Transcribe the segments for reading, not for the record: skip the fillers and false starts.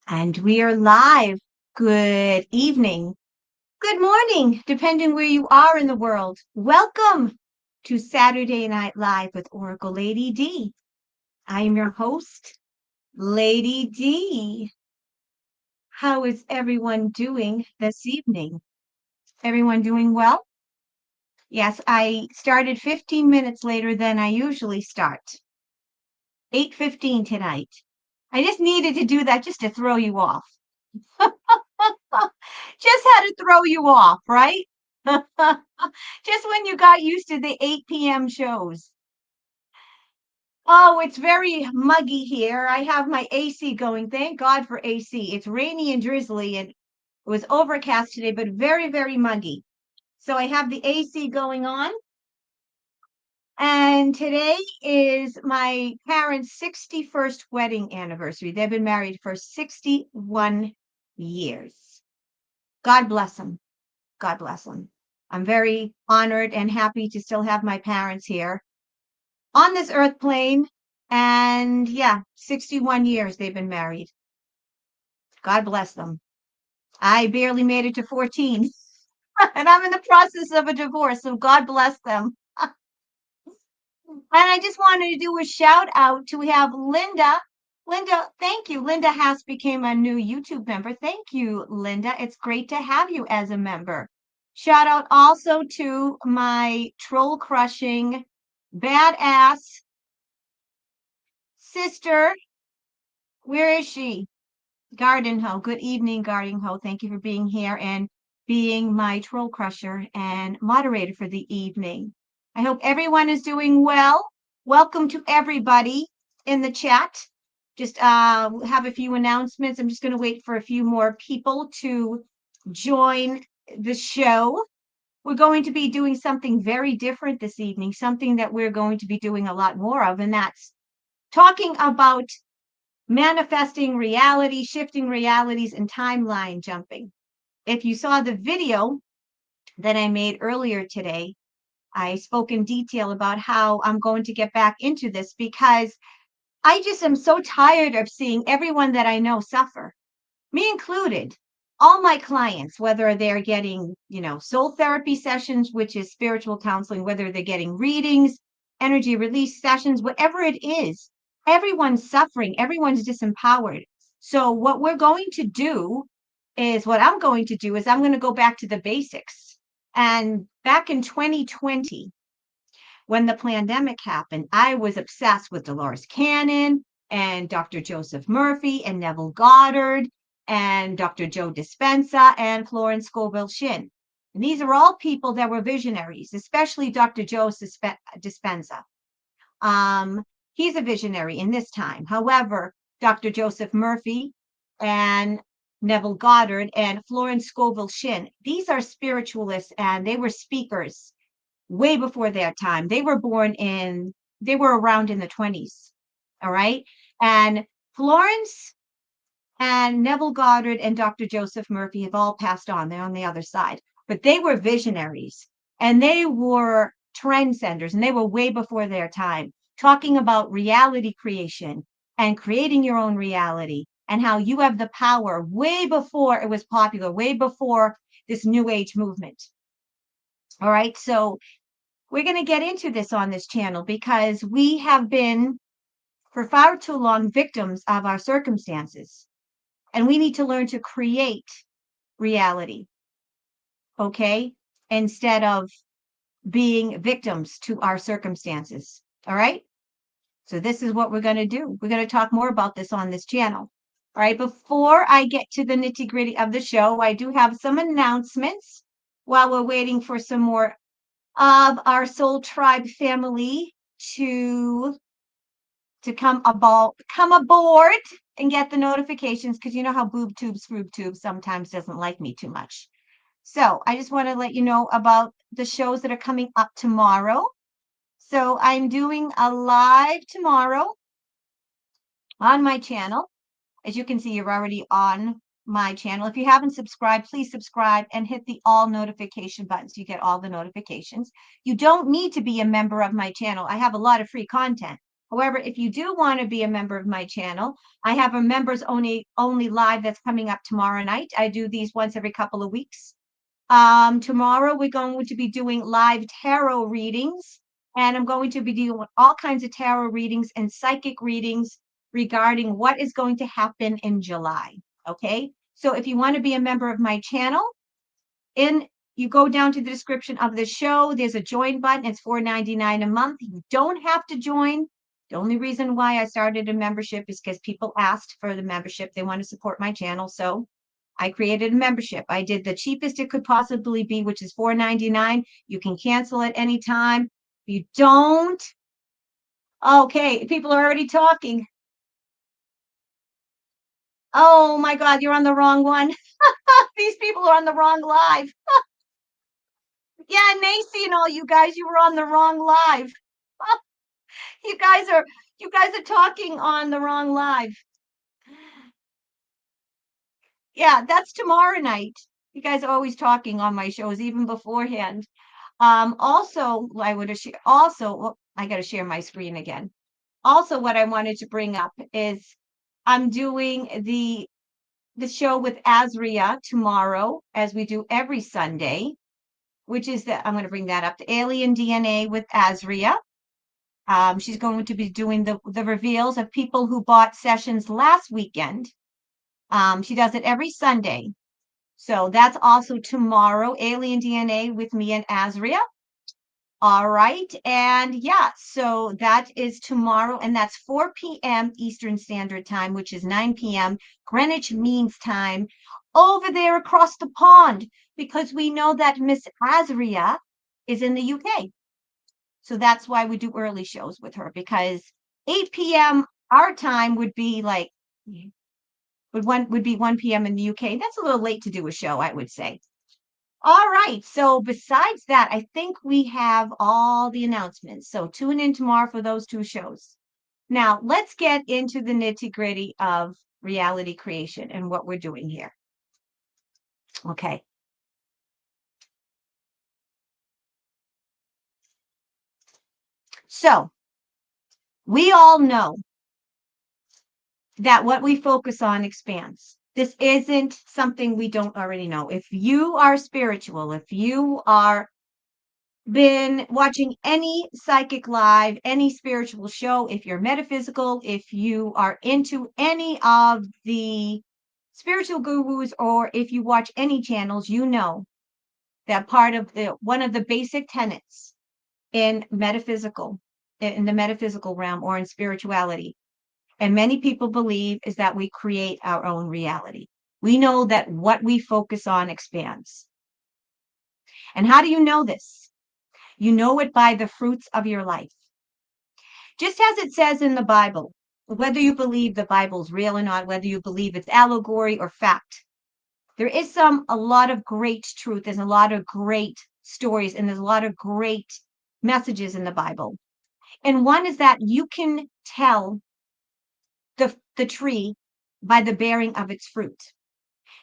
And we are live. Good evening. Good morning, depending where you are in the world. Welcome to Saturday Night Live with Oracle Lady D. I am your host, Lady D. How is everyone doing this evening? Everyone doing well? Yes, I started 15 minutes later than I usually start. 8:15 tonight. I just needed to do that just to throw you off. Just had to throw you off, right? Just when you got used to the 8 p.m. shows. Oh, it's very muggy here. I have my AC going. Thank God for AC. It's rainy and drizzly and it was overcast today, but very, very muggy. So I have the AC going on. And today is my parents' 61st wedding anniversary. They've been married for 61 years. God bless them. God bless them. I'm very honored and happy to still have my parents here on this earth plane. And yeah, 61 years they've been married. God bless them. I barely made it to 14 and I'm in the process of a divorce. So God bless them. And I just wanted to do a shout out to we have Linda. Linda, thank you. Linda Haas became a new YouTube member. Thank you, Linda. It's great to have you as a member. Shout out also to my troll crushing badass sister. Where is she? Garden Hoe. Good evening, Garden Hoe. Thank you for being here and being my troll crusher and moderator for the evening. I hope everyone is doing well. Welcome to everybody in the chat. Just have a few announcements. I'm just going to wait for a few more people to join the show. We're going to be doing something very different this evening, something that we're going to be doing a lot more of, and that's talking about manifesting reality, shifting realities, and timeline jumping. If you saw the video that I made earlier today, I spoke in detail about how I'm going to get back into this because I just am so tired of seeing everyone that I know suffer, me included. All my clients, whether they're getting, soul therapy sessions, which is spiritual counseling, whether they're getting readings, energy release sessions, whatever it is, everyone's suffering, everyone's disempowered. So what I'm going to do is I'm going to go back to the basics. And back in 2020, when the pandemic happened, I was obsessed with Dolores Cannon and Dr. Joseph Murphy and Neville Goddard and Dr. Joe Dispenza and Florence Scovel Shinn. And these are all people that were visionaries, especially Dr. Joe Dispenza. He's a visionary in this time. However, Dr. Joseph Murphy and Neville Goddard and Florence Scovel Shinn, these are spiritualists and they were speakers way before their time. They were around in the 20s. All right. And Florence and Neville Goddard and Dr. Joseph Murphy have all passed on. They're on the other side. But they were visionaries and they were trendsetters and they were way before their time, talking about reality creation and creating your own reality and how you have the power way before it was popular, way before this new age movement. All right. So we're going to get into this on this channel because we have been for far too long victims of our circumstances. And we need to learn to create reality, okay? Instead of being victims to our circumstances, all right? So this is what we're going to do. We're going to talk more about this on this channel. All right, before I get to the nitty-gritty of the show, I do have some announcements while we're waiting for some more of our Soul Tribe family to come aboard and get the notifications, because you know how Scroob sometimes doesn't like me too much. So I just want to let you know about the shows that are coming up tomorrow. So I'm doing a live tomorrow on my channel. As you can see, you're already on my channel. If you haven't subscribed, please subscribe and hit the all notification button so you get all the notifications. You don't need to be a member of my channel. I have a lot of free content. However, if you do want to be a member of my channel, I have a members only live that's coming up tomorrow night. I do these once every couple of weeks. Tomorrow we're going to be doing live tarot readings, and I'm going to be doing all kinds of tarot readings and psychic readings regarding what is going to happen in July. Okay, so if you want to be a member of my channel, you go down to the description of the show. There's a join button. It's $4.99 a month. You don't have to join. The only reason why I started a membership is because people asked for the membership. They want to support my channel, so I created a membership. I did the cheapest it could possibly be, which is $4.99. You can cancel at any time. If you don't, okay, people are already talking. Oh my God, you're on the wrong one. These people are on the wrong live. Yeah, Nacy and all you guys, you were on the wrong live. You guys are talking on the wrong live. Yeah, that's tomorrow night. You guys are always talking on my shows, even beforehand. Also, I would share. Also, well, I got to share my screen again. Also, what I wanted to bring up is I'm doing the show with Azria tomorrow, as we do every Sunday, which is I'm going to bring that up, to Alien DNA with Azria. She's going to be doing the reveals of people who bought sessions last weekend. She does it every Sunday. So that's also tomorrow, Alien DNA with me and Azria. All right. And yeah, so that is tomorrow, and that's 4 p.m. Eastern Standard Time, which is 9 p.m. Greenwich Mean Time over there across the pond, because we know that Miss Azria is in the UK. So that's why we do early shows with her, because 8 p.m. our time would be like would be 1 p.m. in the UK. That's a little late to do a show, I would say. All right. So besides that, I think we have all the announcements. So tune in tomorrow for those two shows. Now, let's get into the nitty-gritty of reality creation and what we're doing here. Okay. So we all know that what we focus on expands. This isn't something we don't already know. If you are spiritual, if you are been watching any psychic live, any spiritual show, if you're metaphysical, if you are into any of the spiritual gurus, or if you watch any channels, you know that one of the basic tenets in the metaphysical realm, or in spirituality, and many people believe, is that we create our own reality. We know that what we focus on expands. And how do you know this? You know it by the fruits of your life. Just as it says in the Bible, whether you believe the Bible's real or not, whether you believe it's allegory or fact, there is a lot of great truth. There's a lot of great stories, and there's a lot of great messages in the Bible. And one is that you can tell the tree by the bearing of its fruit.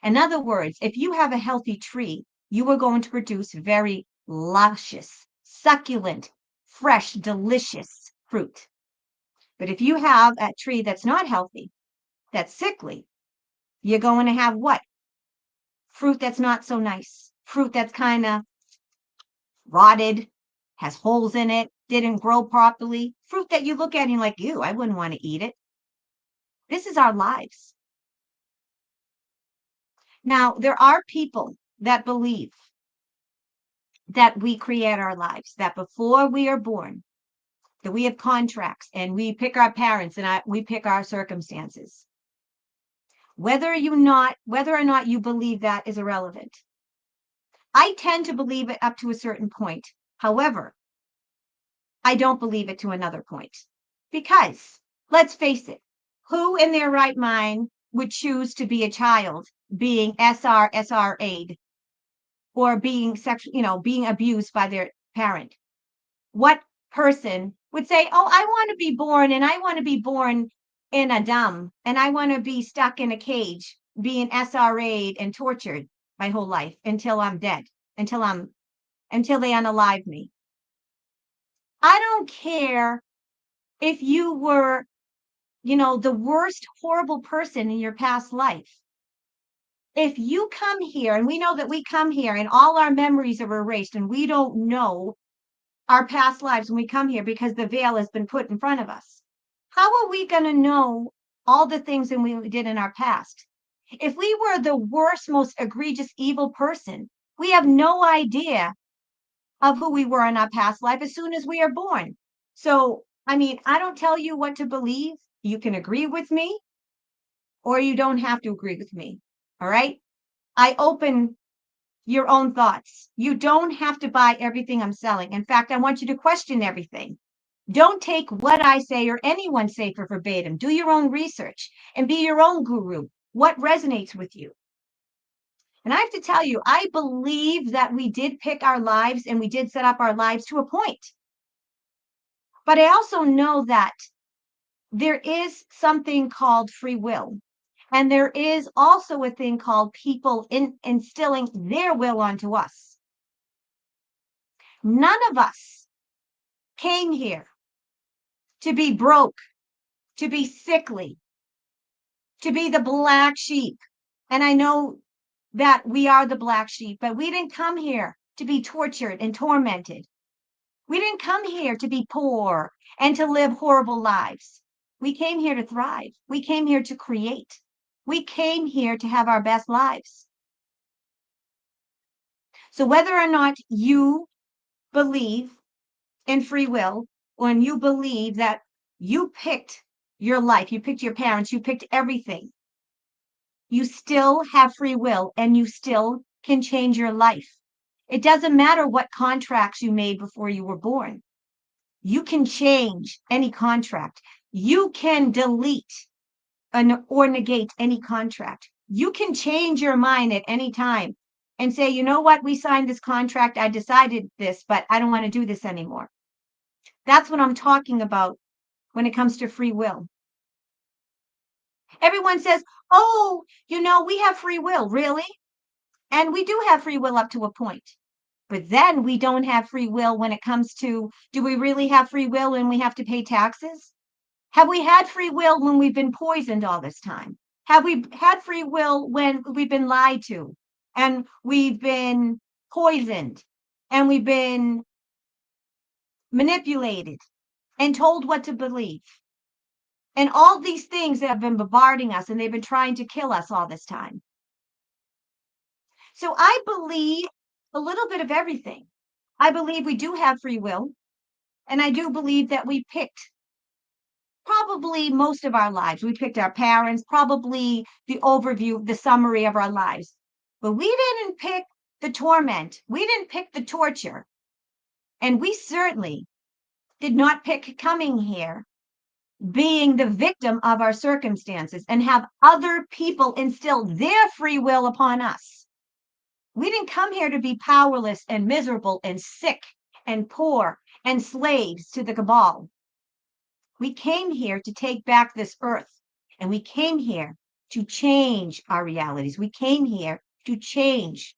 In other words, if you have a healthy tree, you are going to produce very luscious, succulent, fresh, delicious fruit. But if you have a tree that's not healthy, that's sickly, you're going to have what? Fruit that's not so nice. Fruit that's kind of rotted, has holes in it, didn't grow properly. Fruit that you look at and you're like, ew, I wouldn't want to eat it. This is our lives. Now, there are people that believe that we create our lives, that before we are born, that we have contracts and we pick our parents and we pick our circumstances. Whether or not you believe that is irrelevant. I tend to believe it up to a certain point. However, I don't believe it to another point. Because, let's face it, who in their right mind would choose to be a child being SRA'd, or being being abused by their parent? What person would say, oh, I want to be born, and I want to be born in a dumb, and I want to be stuck in a cage being SRA'd and tortured my whole life until I'm dead, until they unalive me? I don't care if you were, the worst horrible person in your past life, if you come here, and we know that we come here and all our memories are erased and we don't know our past lives when we come here because the veil has been put in front of us, how are we going to know all the things that we did in our past? If we were the worst, most egregious, evil person, we have no idea of who we were in our past life as soon as we are born. So, I mean, I don't tell you what to believe. You can agree with me or you don't have to agree with me. All right. I open your own thoughts. You don't have to buy everything I'm selling. In fact, I want you to question everything. Don't take what I say or anyone say for verbatim. Do your own research and be your own guru. What resonates with you? And I have to tell you, I believe that we did pick our lives and we did set up our lives to a point. But I also know that there is something called free will. And there is also a thing called people instilling their will onto us. None of us came here to be broke, to be sickly, to be the black sheep. And I know that we are the black sheep, but we didn't come here to be tortured and tormented. We didn't come here to be poor and to live horrible lives. We came here to thrive. We came here to create. We came here to have our best lives. So whether or not you believe in free will, when you believe that you picked your life, you picked your parents, you picked everything, you still have free will and you still can change your life. It doesn't matter what contracts you made before you were born. You can change any contract. You can delete or negate any contract. You can change your mind at any time and say, you know what, we signed this contract, I decided this, but I don't want to do this anymore. That's what I'm talking about when it comes to free will. Everyone says, oh, we have free will. Really? And we do have free will up to a point. But then we don't have free will when it comes to, do we really have free will when we have to pay taxes? Have we had free will when we've been poisoned all this time? Have we had free will when we've been lied to and we've been poisoned and we've been manipulated and told what to believe? And all these things that have been bombarding us and they've been trying to kill us all this time. So I believe a little bit of everything. I believe we do have free will. And I do believe that we picked probably most of our lives. We picked our parents, probably the overview, the summary of our lives. But we didn't pick the torment. We didn't pick the torture. And we certainly did not pick coming here, being the victim of our circumstances and have other people instill their free will upon us. We didn't come here to be powerless and miserable and sick and poor and slaves to the cabal. We came here to take back this earth, and we came here to change our realities. We came here to change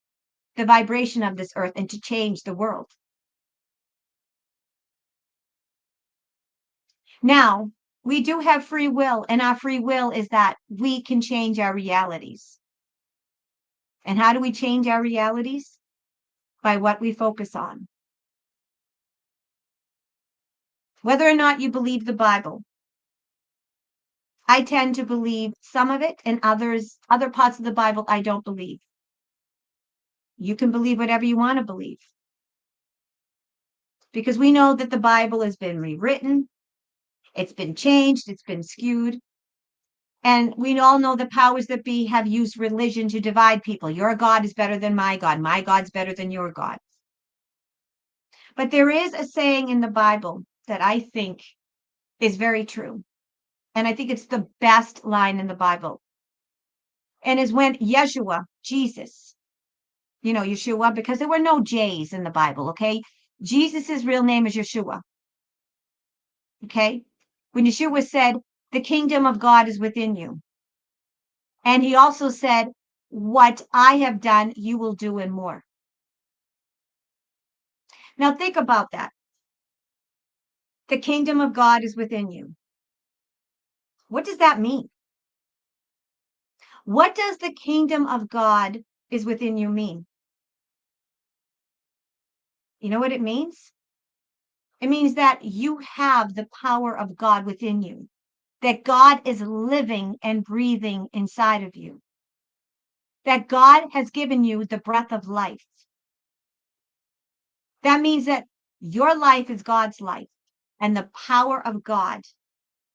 the vibration of this earth and to change the world. Now, we do have free will, and our free will is that we can change our realities. And how do we change our realities? By what we focus on. Whether or not you believe the Bible, I tend to believe some of it, and other parts of the Bible I don't believe. You can believe whatever you want to believe. Because we know that the Bible has been rewritten, it's been changed, it's been skewed. And we all know the powers that be have used religion to divide people. Your God is better than my God's better than your God. But there is a saying in the Bible that I think is very true. And I think it's the best line in the Bible. And is when Yeshua, Jesus, Yeshua, because there were no J's in the Bible, okay? Jesus' real name is Yeshua. Okay? When Yeshua said, the kingdom of God is within you. And he also said, what I have done, you will do and more. Now think about that. The kingdom of God is within you. What does that mean? What does the kingdom of God is within you mean? You know what it means? It means that you have the power of God within you, that God is living and breathing inside of you, that God has given you the breath of life. That means that your life is God's life, and the power of God,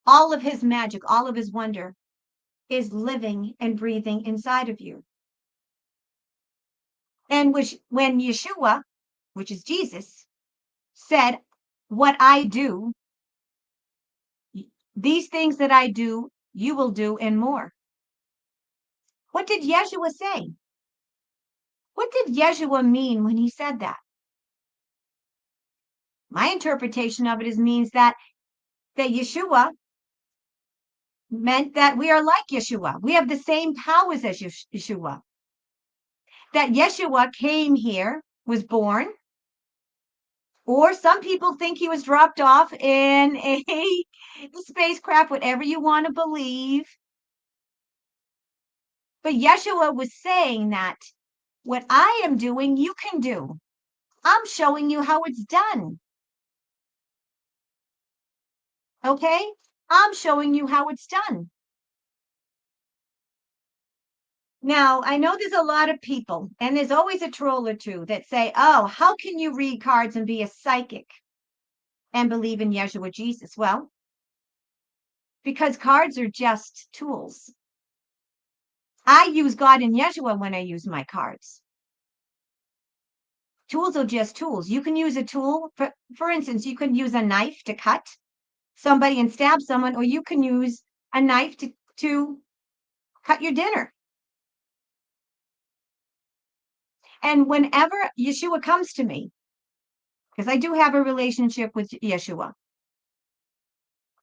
all of his magic, all of his wonder, is living and breathing inside of you. And when Yeshua, which is Jesus, said, what I do, these things that I do, you will do and more. What did Yeshua say? What did Yeshua mean when he said that? My interpretation of it means that Yeshua meant that we are like Yeshua. We have the same powers as Yeshua. That Yeshua came here, was born, or some people think he was dropped off in a spacecraft, whatever you want to believe. But Yeshua was saying that what I am doing, you can do. I'm showing you how it's done. Okay? I'm showing you how it's done. Now, I know there's a lot of people, and there's always a troll or two that say, oh, how can you read cards and be a psychic and believe in Yeshua Jesus? Well, because cards are just tools. I use God and Yeshua when I use my cards. Tools are just tools. You can use a tool, for instance, you can use a knife to cut somebody and stab someone, or you can use a knife to cut your dinner. And whenever Yeshua comes to me, because I do have a relationship with Yeshua,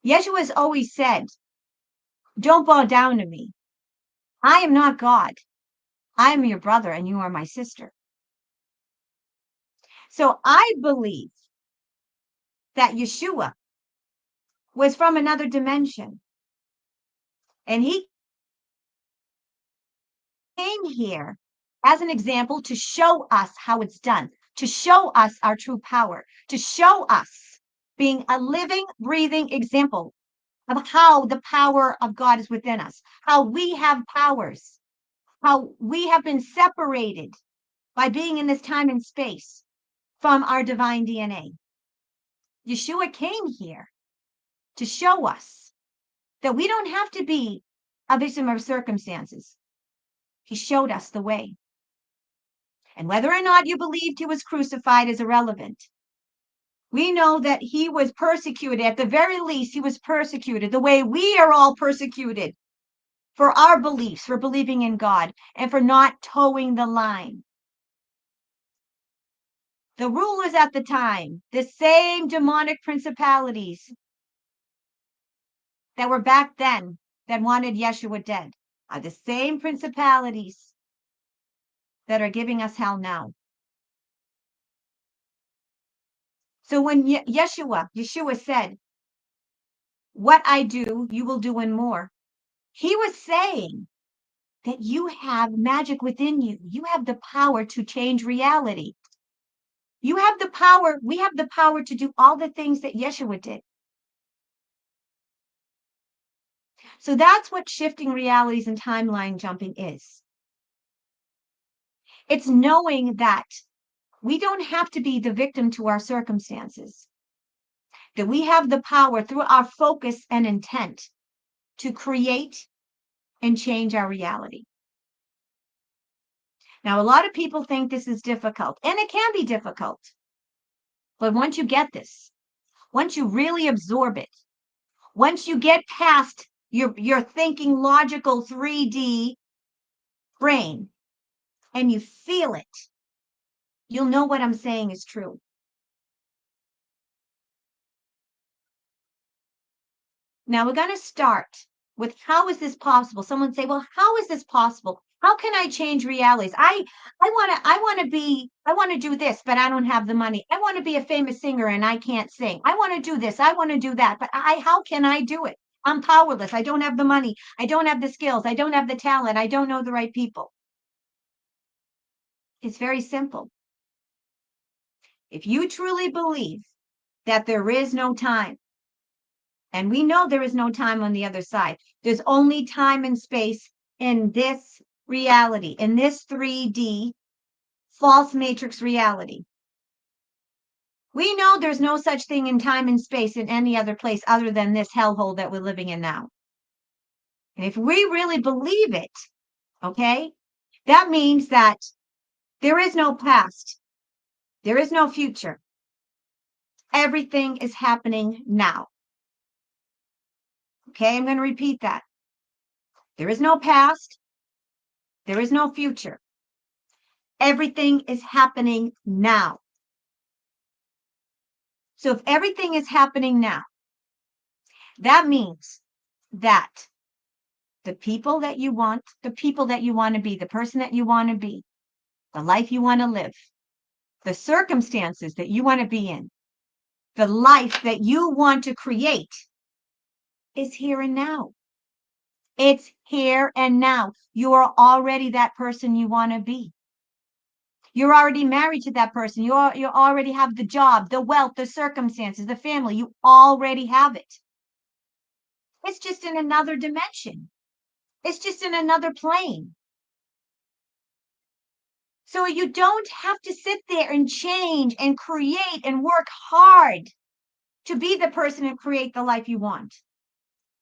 Yeshua has always said, don't bow down to me. I am not God. I am your brother and you are my sister. So I believe that Yeshua was from another dimension. And he came here as an example to show us how it's done, to show us our true power, to show us being a living, breathing example of how the power of God is within us, how we have powers, how we have been separated by being in this time and space from our divine DNA. Yeshua came here to show us that we don't have to be a victim of circumstances. He showed us the way. And whether or not you believed he was crucified is irrelevant. We know that he was persecuted. At the very least, he was persecuted the way we are all persecuted for our beliefs, for believing in God, and for not towing the line. The rulers at the time, the same demonic principalities that were back then that wanted Yeshua dead, are the same principalities that are giving us hell now. So when Yeshua said, what I do, you will do and more, he was saying that you have magic within you. You have the power to change reality. You have the power, we have the power to do all the things that Yeshua did. So that's what shifting realities and timeline jumping is. It's knowing that we don't have to be the victim to our circumstances, that we have the power through our focus and intent to create and change our reality. Now, a lot of people think this is difficult, and it can be difficult. But once you get this, once you really absorb it, once you get past your thinking logical 3D brain and you feel it, you'll know what I'm saying is true. Now we're going to start with how is this possible? Someone say, well, how is this possible? How can I change realities? I want to do this, but I don't have the money. I want to be a famous singer and I can't sing. I want to do this. I want to do that, but how can I do it? I'm powerless. I don't have the money. I don't have the skills. I don't have the talent. I don't know the right people. It's very simple. If you truly believe that there is no time, and we know there is no time on the other side, there's only time and space in this reality, in this 3D false matrix reality. We know there's no such thing in time and space in any other place other than this hellhole that we're living in now. And if we really believe it, okay, that means that there is no past. There is no future. Everything is happening now. Okay, I'm going to repeat that. There is no past. There is no future. Everything is happening now. So if everything is happening now, that means that the people that you want, the people that you want to be, the person that you want to be, the life you want to live, the circumstances that you want to be in, the life that you want to create is here and now. It's here and now. You are already that person you want to be. You're already married to that person. You already have the job, the wealth, the circumstances, the family. You already have it. It's just in another dimension. It's just in another plane. So you don't have to sit there and change and create and work hard to be the person and create the life you want.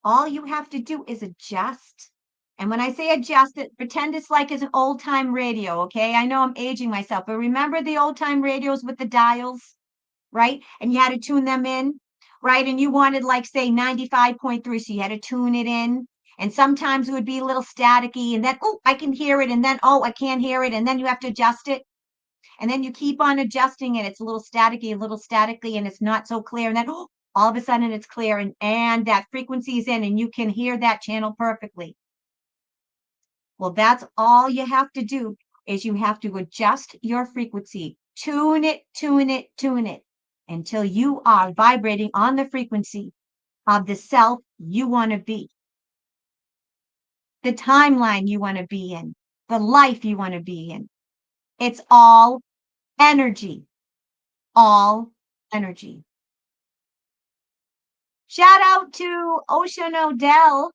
All you have to do is adjust. And when I say adjust it, pretend it's like it's an old time radio, okay? I know I'm aging myself, but remember the old time radios with the dials, right? And you had to tune them in, right? And you wanted like say 95.3, so you had to tune it in. And sometimes it would be a little staticky, and then, oh, I can hear it, and then, oh, I can't hear it, and then you have to adjust it. And then you keep on adjusting it. It's a little statically, and it's not so clear. And then, oh, all of a sudden it's clear, and that frequency is in, and you can hear that channel perfectly. Well, that's all you have to do is you have to adjust your frequency. Tune it, tune it, tune it until you are vibrating on the frequency of the self you want to be, the timeline you want to be in, the life you want to be in. It's all energy, all energy. Shout out to Ocean Odell.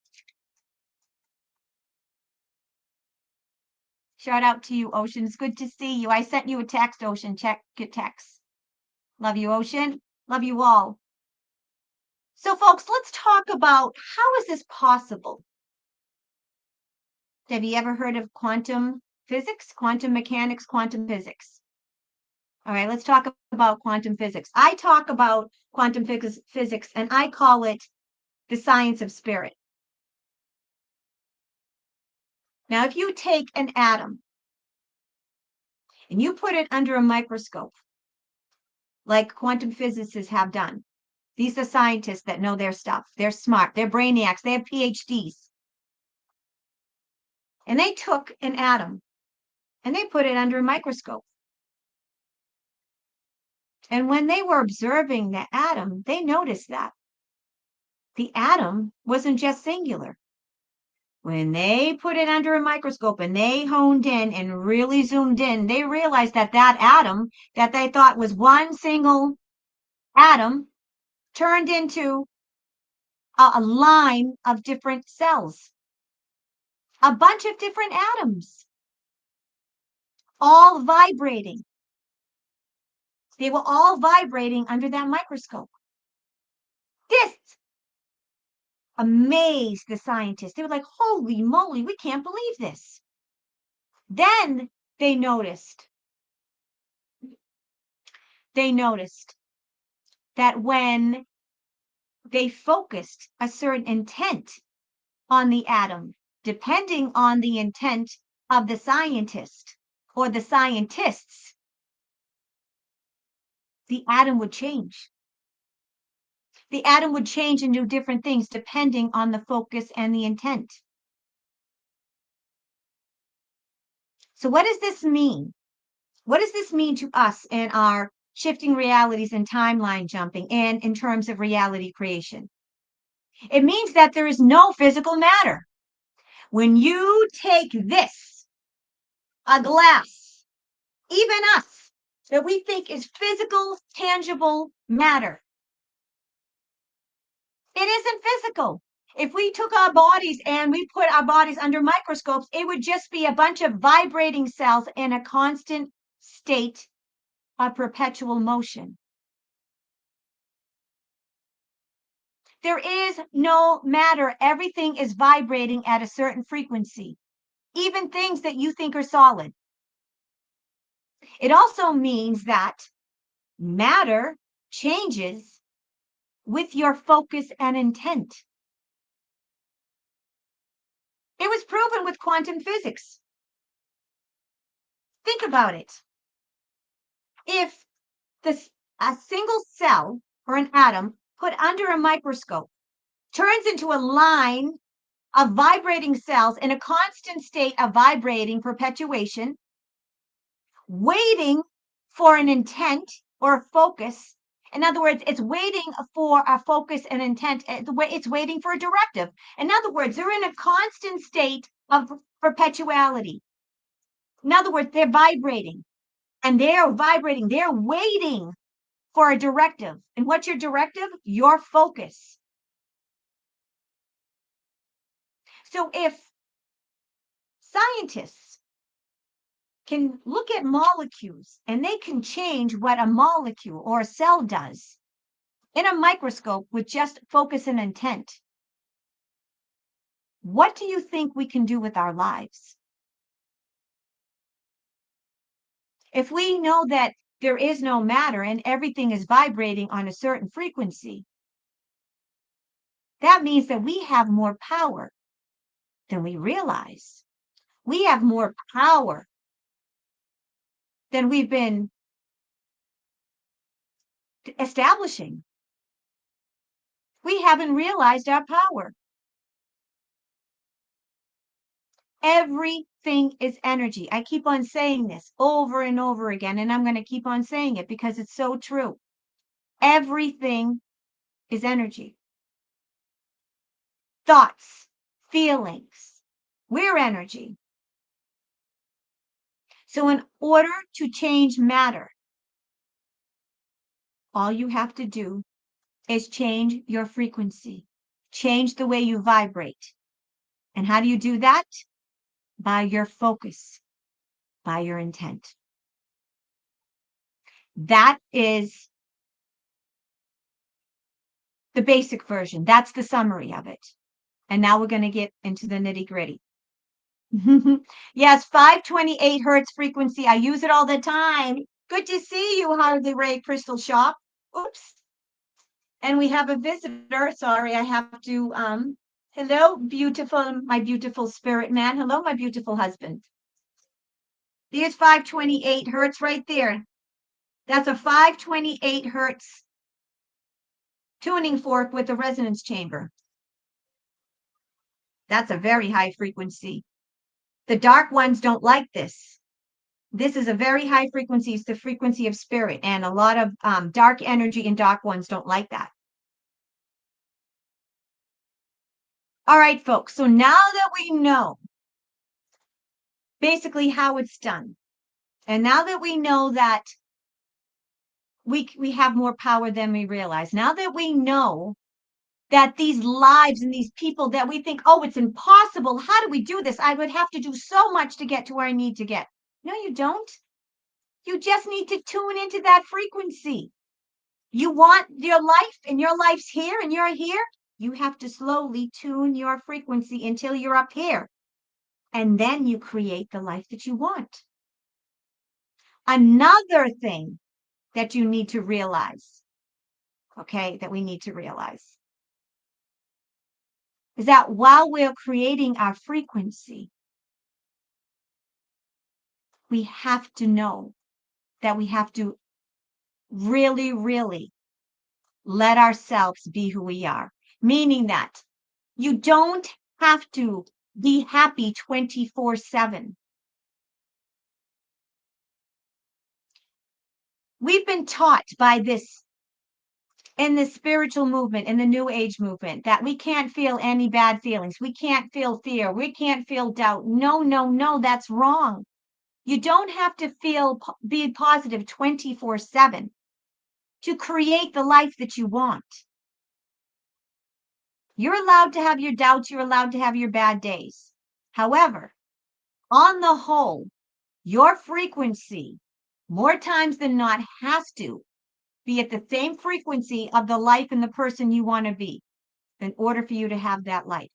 Shout out to you, Ocean. It's good to see you. I sent you a text, Ocean. Check your text. Love you, Ocean. Love you all. So, folks, let's talk about how is this possible? Have you ever heard of quantum physics, quantum mechanics, quantum physics? All right, let's talk about quantum physics. I talk about quantum physics, and I call it the science of spirit. Now, if you take an atom and you put it under a microscope, like quantum physicists have done, these are scientists that know their stuff. They're smart. They're brainiacs. They have PhDs. And they took an atom and they put it under a microscope. And when they were observing the atom, they noticed that the atom wasn't just singular. When they put it under a microscope and they honed in and really zoomed in, they realized that that atom that they thought was one single atom turned into a line of different cells, a bunch of different atoms, all vibrating. They were all vibrating under that microscope. This amazed the scientists. They were like, holy moly, we can't believe this. Then they noticed that when they focused a certain intent on the atom, depending on the intent of the scientist or the scientists, the atom would change. The atom would change and do different things depending on the focus and the intent. So what does this mean? What does this mean to us in our shifting realities and timeline jumping and in terms of reality creation? It means that there is no physical matter. When you take this, a glass, even us, that we think is physical, tangible matter, it isn't physical. If we took our bodies and we put our bodies under microscopes, it would just be a bunch of vibrating cells in a constant state of perpetual motion. There is no matter. Everything is vibrating at a certain frequency, even things that you think are solid. It also means that matter changes with your focus and intent. It was proven with quantum physics. Think about it. If a single cell or an atom put under a microscope turns into a line of vibrating cells in a constant state of vibrating perpetuation, waiting for an intent or a focus. In other words, it's waiting for a focus and intent. It's waiting for a directive. In other words, they're in a constant state of perpetuality. In other words, they're vibrating and they're vibrating. They're waiting for a directive. And what's your directive? Your focus. So if scientists can look at molecules and they can change what a molecule or a cell does in a microscope with just focus and intent, what do you think we can do with our lives? If we know that there is no matter and everything is vibrating on a certain frequency, that means that we have more power than we realize. We have more power than we've been establishing. We haven't realized our power. Everything is energy. I keep on saying this over and over again, and I'm going to keep on saying it because it's so true. Everything is energy. Thoughts, feelings, we're energy. So in order to change matter, all you have to do is change your frequency, change the way you vibrate. And how do you do that? By your focus, by your intent. That is the basic version. That's the summary of it. And now we're going to get into the nitty gritty. Yes, 528 hertz frequency. I use it all the time. Good to see you, Harley Ray Crystal Shop. Oops. And we have a visitor. Sorry, I have to, hello, beautiful, my beautiful spirit man. Hello, my beautiful husband. There's 528 hertz right there. That's a 528 hertz tuning fork with a resonance chamber. That's a very high frequency. The dark ones don't like this. This is a very high frequency. It's the frequency of spirit. And a lot of dark energy and dark ones don't like that. All right, folks. So now that we know basically how it's done, and now that we know that we have more power than we realize, now that we know that these lives and these people that we think, oh, it's impossible. How do we do this? I would have to do so much to get to where I need to get. No, you don't. You just need to tune into that frequency. You want your life and your life's here and you're here. You have to slowly tune your frequency until you're up here. And then you create the life that you want. Another thing that you need to realize, okay, that we need to realize is that while we're creating our frequency, we have to know that we have to really, really let ourselves be who we are, meaning that you don't have to be happy 24/7. We've been taught by this in the spiritual movement, in the new age movement, that we can't feel any bad feelings. We can't feel fear. We can't feel doubt. No, no, no, that's wrong. You don't have to be positive 24/7 to create the life that you want. You're allowed to have your doubts. You're allowed to have your bad days. However, on the whole, your frequency, more times than not, has to be at the same frequency of the life and the person you want to be in order for you to have that life.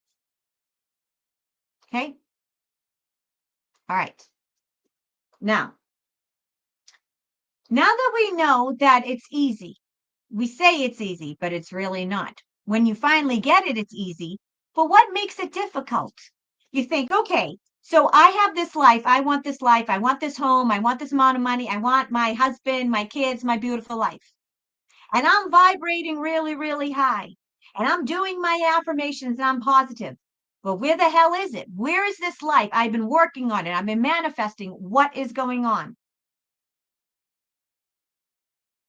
Okay? All right. Now that we know that it's easy, we say it's easy, but it's really not. When you finally get it, it's easy. But what makes it difficult? You think, okay, so I have this life. I want this life. I want this home. I want this amount of money. I want my husband, my kids, my beautiful life. And I'm vibrating really, really high. And I'm doing my affirmations and I'm positive. But where the hell is it? Where is this life? I've been working on it. I've been manifesting. What is going on?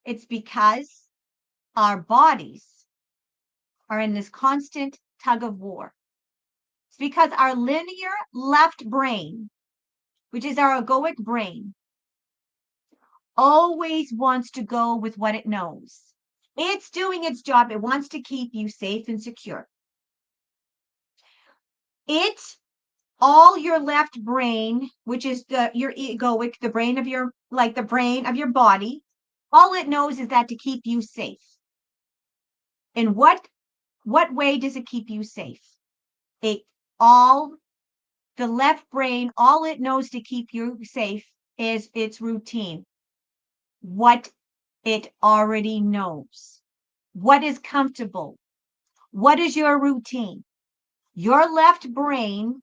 It's because our bodies are in this constant tug of war. It's because our linear left brain, which is our egoic brain, always wants to go with what it knows. It's doing its job. It wants to keep you safe and secure. All your left brain, which is your egoic, the brain of your, like the brain of your body, all it knows is that to keep you safe. In what way does it keep you safe? The left brain, all it knows to keep you safe is its routine. What it already knows. What is comfortable? What is your routine? Your left brain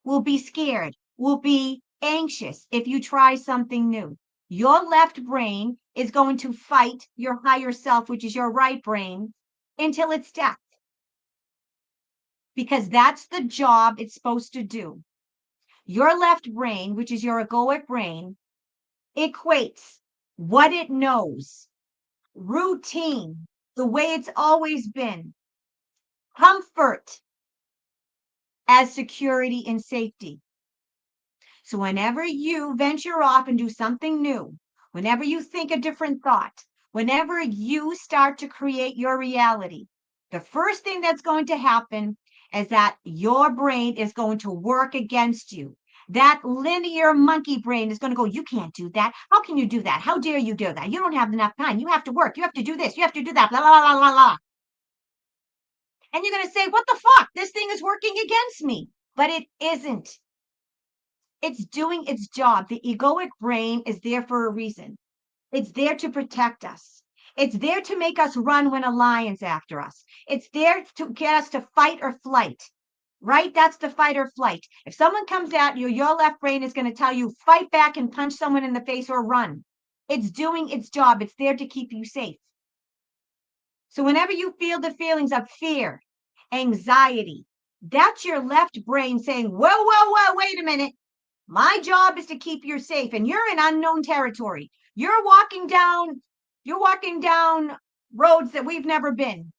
will be scared, will be anxious if you try something new. Your left brain is going to fight your higher self, which is your right brain, until it's death. Because that's the job it's supposed to do. Your left brain, which is your egoic brain, equates what it knows, routine, the way it's always been, comfort as security and safety. So whenever you venture off and do something new, whenever you think a different thought, whenever you start to create your reality, the first thing that's going to happen is that your brain is going to work against you. That linear monkey brain is going to go, you can't do that. How can you do that? How dare you do that? You don't have enough time. You have to work. You have to do this. You have to do that. Blah, blah, blah, blah, blah. And you're going to say, what the fuck? This thing is working against me. But it isn't. It's doing its job. The egoic brain is there for a reason. It's there to protect us. It's there to make us run when a lion's after us. It's there to get us to fight or flight, right? That's the fight or flight. If someone comes at you, your left brain is going to tell you, fight back and punch someone in the face or run. It's doing its job. It's there to keep you safe. So whenever you feel the feelings of fear, anxiety, that's your left brain saying, whoa, whoa, whoa, wait a minute. My job is to keep you safe, and you're in unknown territory. You're walking down roads that we've never been.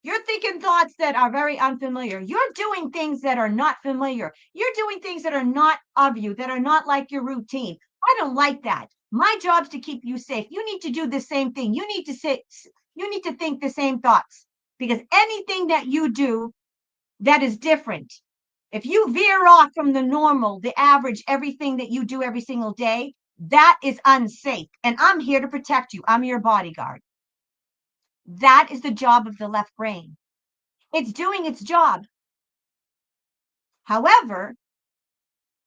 You're thinking thoughts that are very unfamiliar. You're doing things that are not familiar. You're doing things that are not of you, that are not like your routine. I don't like that. My job's to keep you safe. You need to do the same thing. You need to think the same thoughts, because anything that you do that is different, if you veer off from the normal, the average, everything that you do every single day, that is unsafe. And I'm here to protect you. I'm your bodyguard. That is the job of the left brain. It's doing its job. However,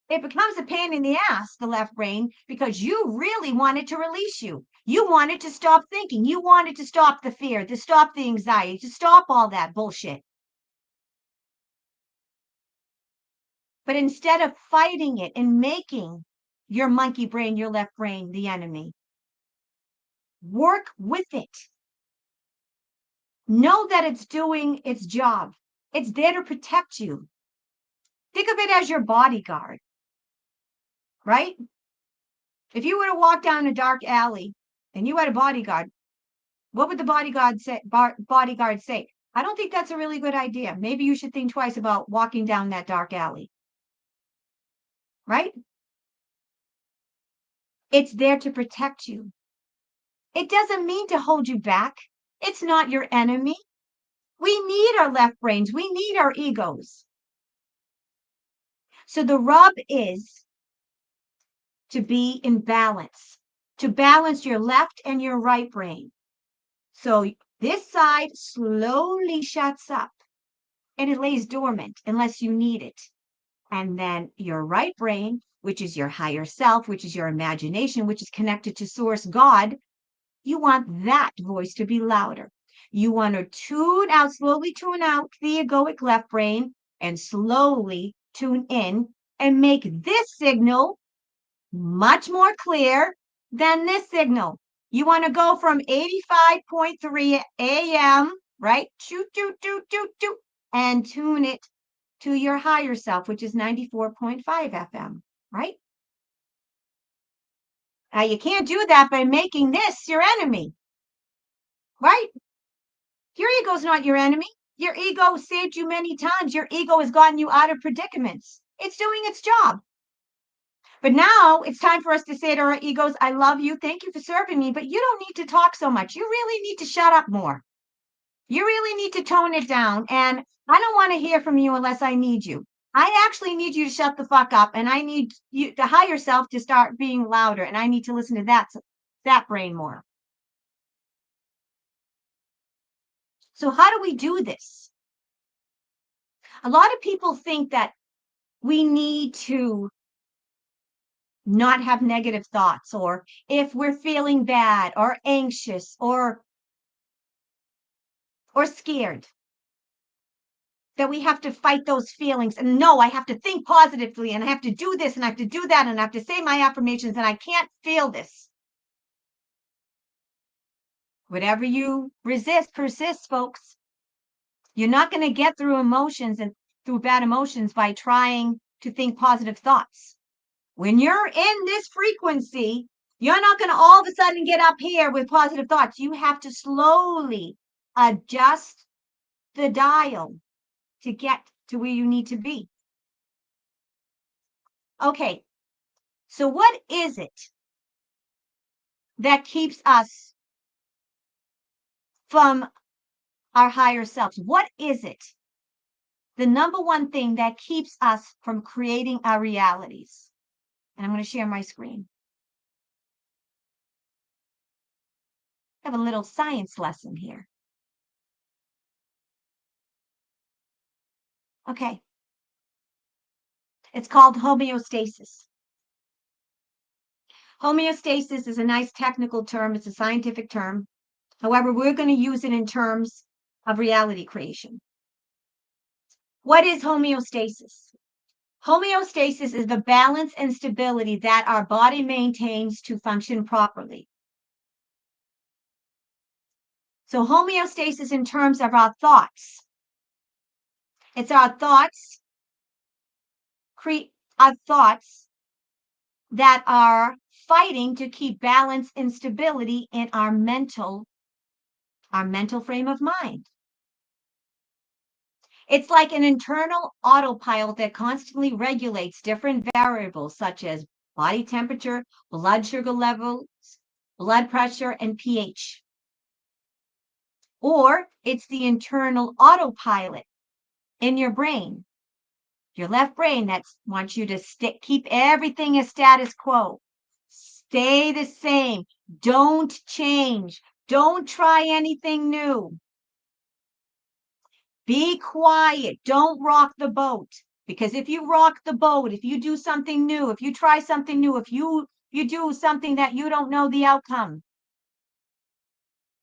it becomes a pain in the ass, the left brain, because you really wanted to release you. You wanted to stop thinking. You wanted to stop the fear, to stop the anxiety, to stop all that bullshit. But instead of fighting it and making your monkey brain, your left brain, the enemy, work with it. Know that it's doing its job. It's there to protect you. Think of it as your bodyguard, right? If you were to walk down a dark alley and you had a bodyguard, what would the bodyguard say? I don't think that's a really good idea. Maybe you should think twice about walking down that dark alley, right? It's there to protect you. It doesn't mean to hold you back. It's not your enemy. We need our left brains. We need our egos. So the rub is to be in balance, to balance your left and your right brain. So this side slowly shuts up and it lays dormant unless you need it. And then your right brain, which is your higher self, which is your imagination, which is connected to source God, you want that voice to be louder. You want to slowly tune out the egoic left brain and slowly tune in and make this signal much more clear than this signal. You want to go from 85.3 AM, right? Choo, choo, choo, choo, choo, and tune it to your higher self, which is 94.5 FM, right? Now, you can't do that by making this your enemy, right? Your ego's not your enemy. Your ego saved you many times. Your ego has gotten you out of predicaments. It's doing its job. But now it's time for us to say to our egos, I love you. Thank you for serving me, but you don't need to talk so much. You really need to shut up more. You really need to tone it down. And I don't want to hear from you unless I need you. I actually need you to shut the fuck up. And I need you, the higher self, to start being louder. And I need to listen to that brain more. So how do we do this? A lot of people think that we need to not have negative thoughts, or if we're feeling bad or anxious or scared, that we have to fight those feelings. And no, I have to think positively, and I have to do this, and I have to do that, and I have to say my affirmations, and I can't feel this. Whatever you resist persists, folks. You're not going to get through emotions and through bad emotions by trying to think positive thoughts. When you're in this frequency, you're not going to all of a sudden get up here with positive thoughts. You have to slowly adjust the dial to get to where you need to be. Okay, so what is it that keeps us from our higher selves? What is it? The number one thing that keeps us from creating our realities. And I'm going to share my screen. I have a little science lesson here. Okay. It's called homeostasis. Homeostasis is a nice technical term. It's a scientific term. However, we're going to use it in terms of reality creation. What is homeostasis? Homeostasis is the balance and stability that our body maintains to function properly. So homeostasis in terms of our thoughts. It's our thoughts that are fighting to keep balance and stability in our mental frame of mind. It's like an internal autopilot that constantly regulates different variables such as body temperature, blood sugar levels, blood pressure, and pH. Or it's the internal autopilot in your brain, your left brain, that wants you to keep everything as status quo. Stay the same. Don't change. Don't try anything new. Be quiet. Don't rock the boat. Because if you rock the boat, if you do something new, if you try something new, if you do something that you don't know the outcome,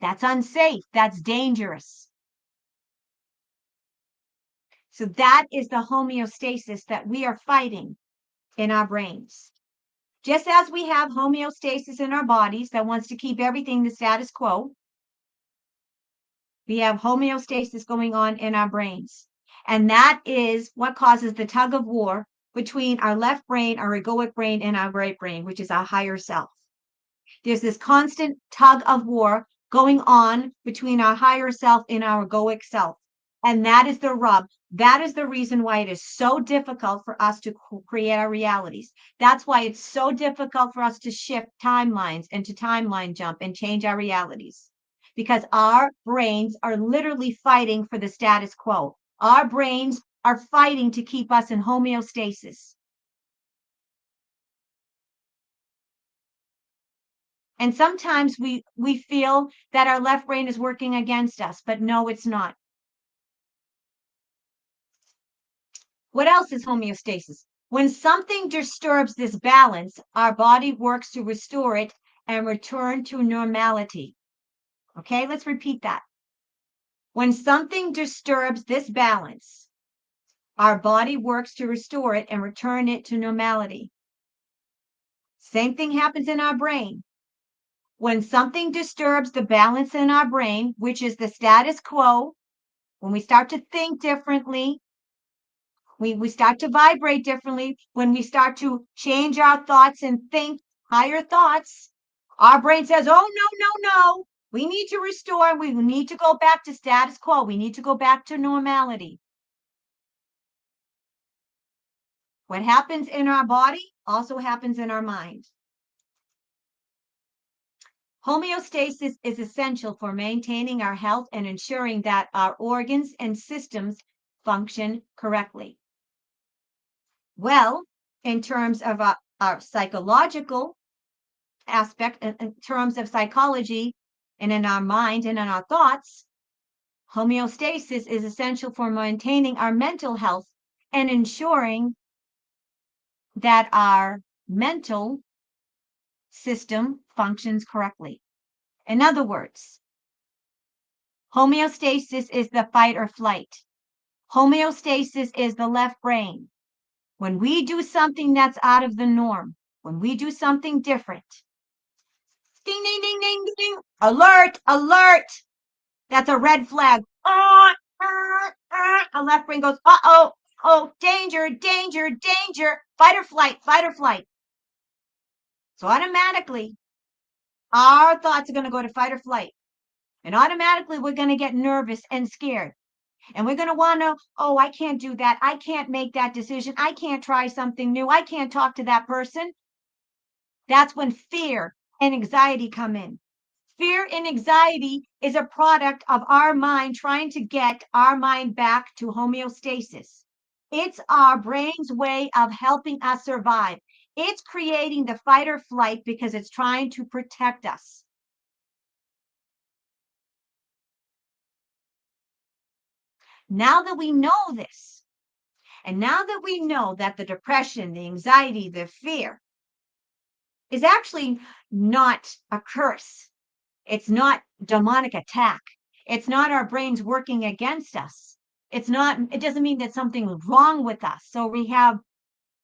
that's unsafe. That's dangerous. So that is the homeostasis that we are fighting in our brains. Just as we have homeostasis in our bodies that wants to keep everything the status quo, We have homeostasis going on in our brains. And that is what causes the tug of war between our left brain, our egoic brain, and our right brain, which is our higher self. There's this constant tug of war going on between our higher self and our egoic self. And that is the rub. That is the reason why it is so difficult for us to create our realities. That's why it's so difficult for us to shift timelines and to timeline jump and change our realities. Because our brains are literally fighting for the status quo. Our brains are fighting to keep us in homeostasis. And sometimes we feel that our left brain is working against us, but no, it's not. What else is homeostasis? When something disturbs this balance, our body works to restore it and return to normality. Okay, let's repeat that. When something disturbs this balance, our body works to restore it and return it to normality. Same thing happens in our brain. When something disturbs the balance in our brain, which is the status quo, when we start to think differently, we start to vibrate differently, when we start to change our thoughts and think higher thoughts, our brain says, oh, no. We need to restore. We need to go back to status quo. We need to go back to normality. What happens in our body also happens in our mind. Homeostasis is essential for maintaining our health and ensuring that our organs and systems function correctly. Well, in terms of our psychological aspect, in terms of psychology, and in our mind and in our thoughts, homeostasis is essential for maintaining our mental health and ensuring that our mental system functions correctly. In other words, homeostasis is the fight or flight. Homeostasis is the left brain. When we do something that's out of the norm, when we do something different, ding, ding, ding, ding, ding, alert, alert. That's a red flag. A left brain goes, oh, danger, danger, danger, fight or flight, fight or flight. So automatically, our thoughts are going to go to fight or flight. And automatically, we're going to get nervous and scared. And we're going to want to, oh, I can't do that. I can't make that decision. I can't try something new. I can't talk to that person. That's when fear and anxiety come in. Fear and anxiety is a product of our mind trying to get our mind back to homeostasis. It's our brain's way of helping us survive. It's creating the fight or flight because it's trying to protect us. Now that we know this, and now that we know that the depression, the anxiety, the fear is actually not a curse, it's not demonic attack, it's not our brains working against us, it doesn't mean that something's wrong with us, so we have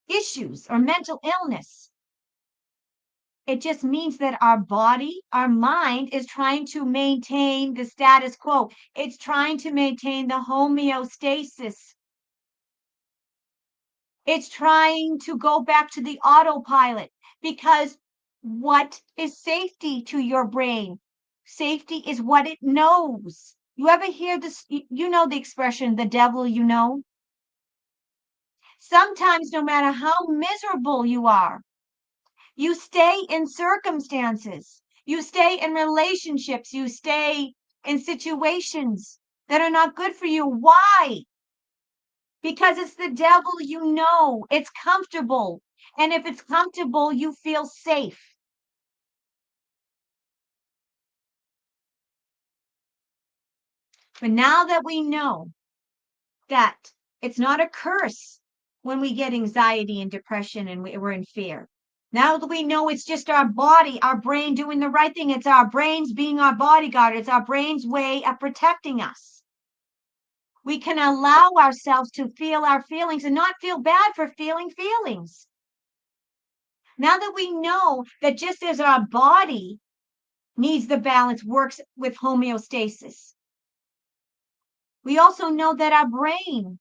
issues or mental illness. It just means that our body, our mind is trying to maintain the status quo. It's trying to maintain the homeostasis. It's trying to go back to the autopilot because what is safety to your brain? Safety is what it knows. You ever hear this? You know the expression, the devil you know? Sometimes, no matter how miserable you are, you stay in circumstances, you stay in relationships, you stay in situations that are not good for you. Why? Because it's the devil you know. It's comfortable. And if it's comfortable, you feel safe. But now that we know that it's not a curse when we get anxiety and depression and we're in fear. Now that we know it's just our body, our brain doing the right thing, it's our brains being our bodyguard, it's our brain's way of protecting us. We can allow ourselves to feel our feelings and not feel bad for feeling feelings. Now that we know that just as our body needs the balance, works with homeostasis, We also know that our brain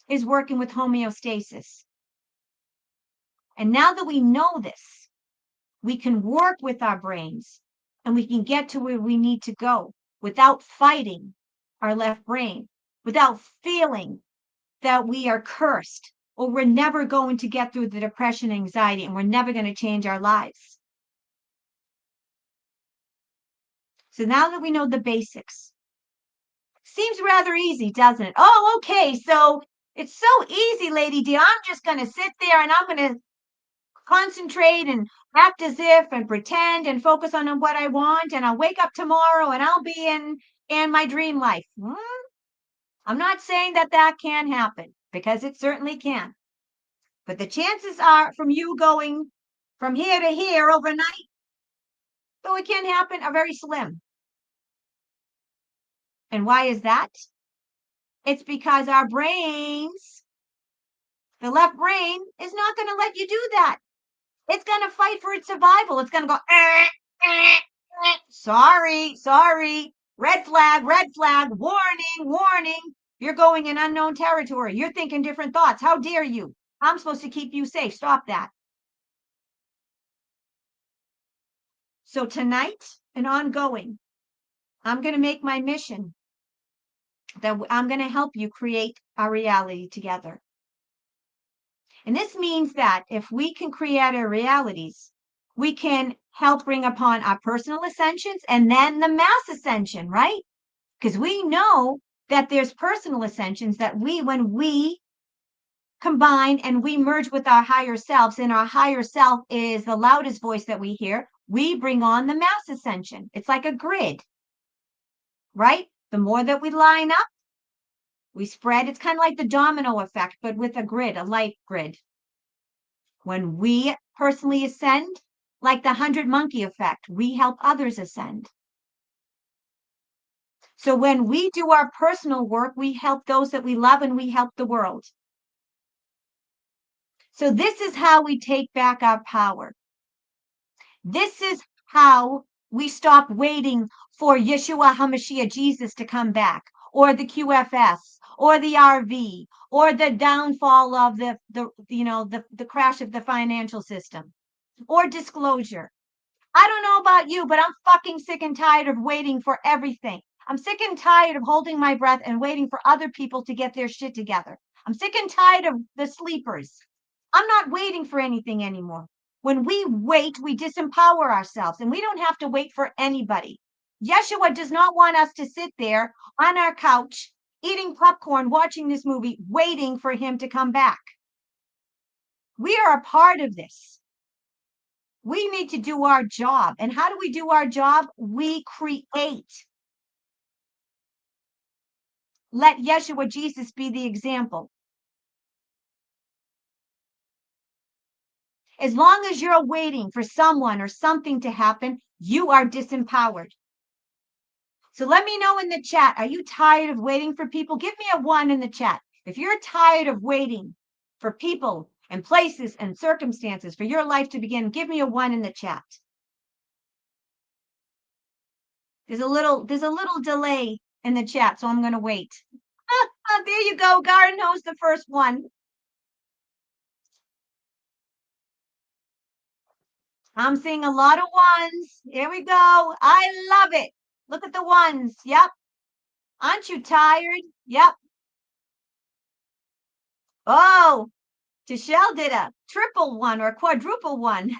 is working with homeostasis. And now that we know this, we can work with our brains and we can get to where we need to go without fighting our left brain, without feeling that we are cursed or we're never going to get through the depression, anxiety, and we're never going to change our lives. So now that we know the basics, seems rather easy, doesn't it? Oh, okay. So it's so easy, Lady D. I'm just going to sit there and I'm going to concentrate and act as if and pretend and focus on what I want. And I'll wake up tomorrow and I'll be in my dream life. I'm not saying that that can happen because it certainly can. But the chances are from you going from here to here overnight, though it can happen, are very slim. And why is that? It's because our brains, the left brain, is not going to let you do that. It's going to fight for its survival. It's going to go, sorry, red flag, warning, warning. You're going in unknown territory. You're thinking different thoughts. How dare you? I'm supposed to keep you safe. Stop that. So tonight and ongoing, I'm going to make my mission that I'm going to help you create our reality together. And this means that if we can create our realities, we can help bring upon our personal ascensions and then the mass ascension, right? Because we know that there's personal ascensions that when we combine and we merge with our higher selves, and our higher self is the loudest voice that we hear, we bring on the mass ascension. It's like a grid, right? The more that we line up, we spread. It's kind of like the domino effect, but with a grid, a light grid. When we personally ascend, like the 100-monkey effect, we help others ascend. So when we do our personal work, we help those that we love and we help the world. So this is how we take back our power. This is how we stop waiting for Yeshua HaMashiach, Jesus, to come back, or the QFS, or the RV, or the downfall of the crash of the financial system, or disclosure. I don't know about you, but I'm fucking sick and tired of waiting for everything. I'm sick and tired of holding my breath and waiting for other people to get their shit together. I'm sick and tired of the sleepers. I'm not waiting for anything anymore. When we wait, we disempower ourselves, and we don't have to wait for anybody. Yeshua does not want us to sit there on our couch, eating popcorn, watching this movie, waiting for him to come back. We are a part of this. We need to do our job. And how do we do our job? We create. Let Yeshua Jesus be the example. As long as you're waiting for someone or something to happen, you are disempowered. So let me know in the chat, are you tired of waiting for people? Give me a 1 in the chat. If you're tired of waiting for people and places and circumstances for your life to begin, give me a 1 in the chat. There's a little delay in the chat, so I'm going to wait. There you go. Garden Hose, the first one. I'm seeing a lot of 1s. Here we go. I love it. Look at the 1s. Yep. Aren't you tired? Yep. Oh, Tashelle did a triple 1 or a quadruple 1.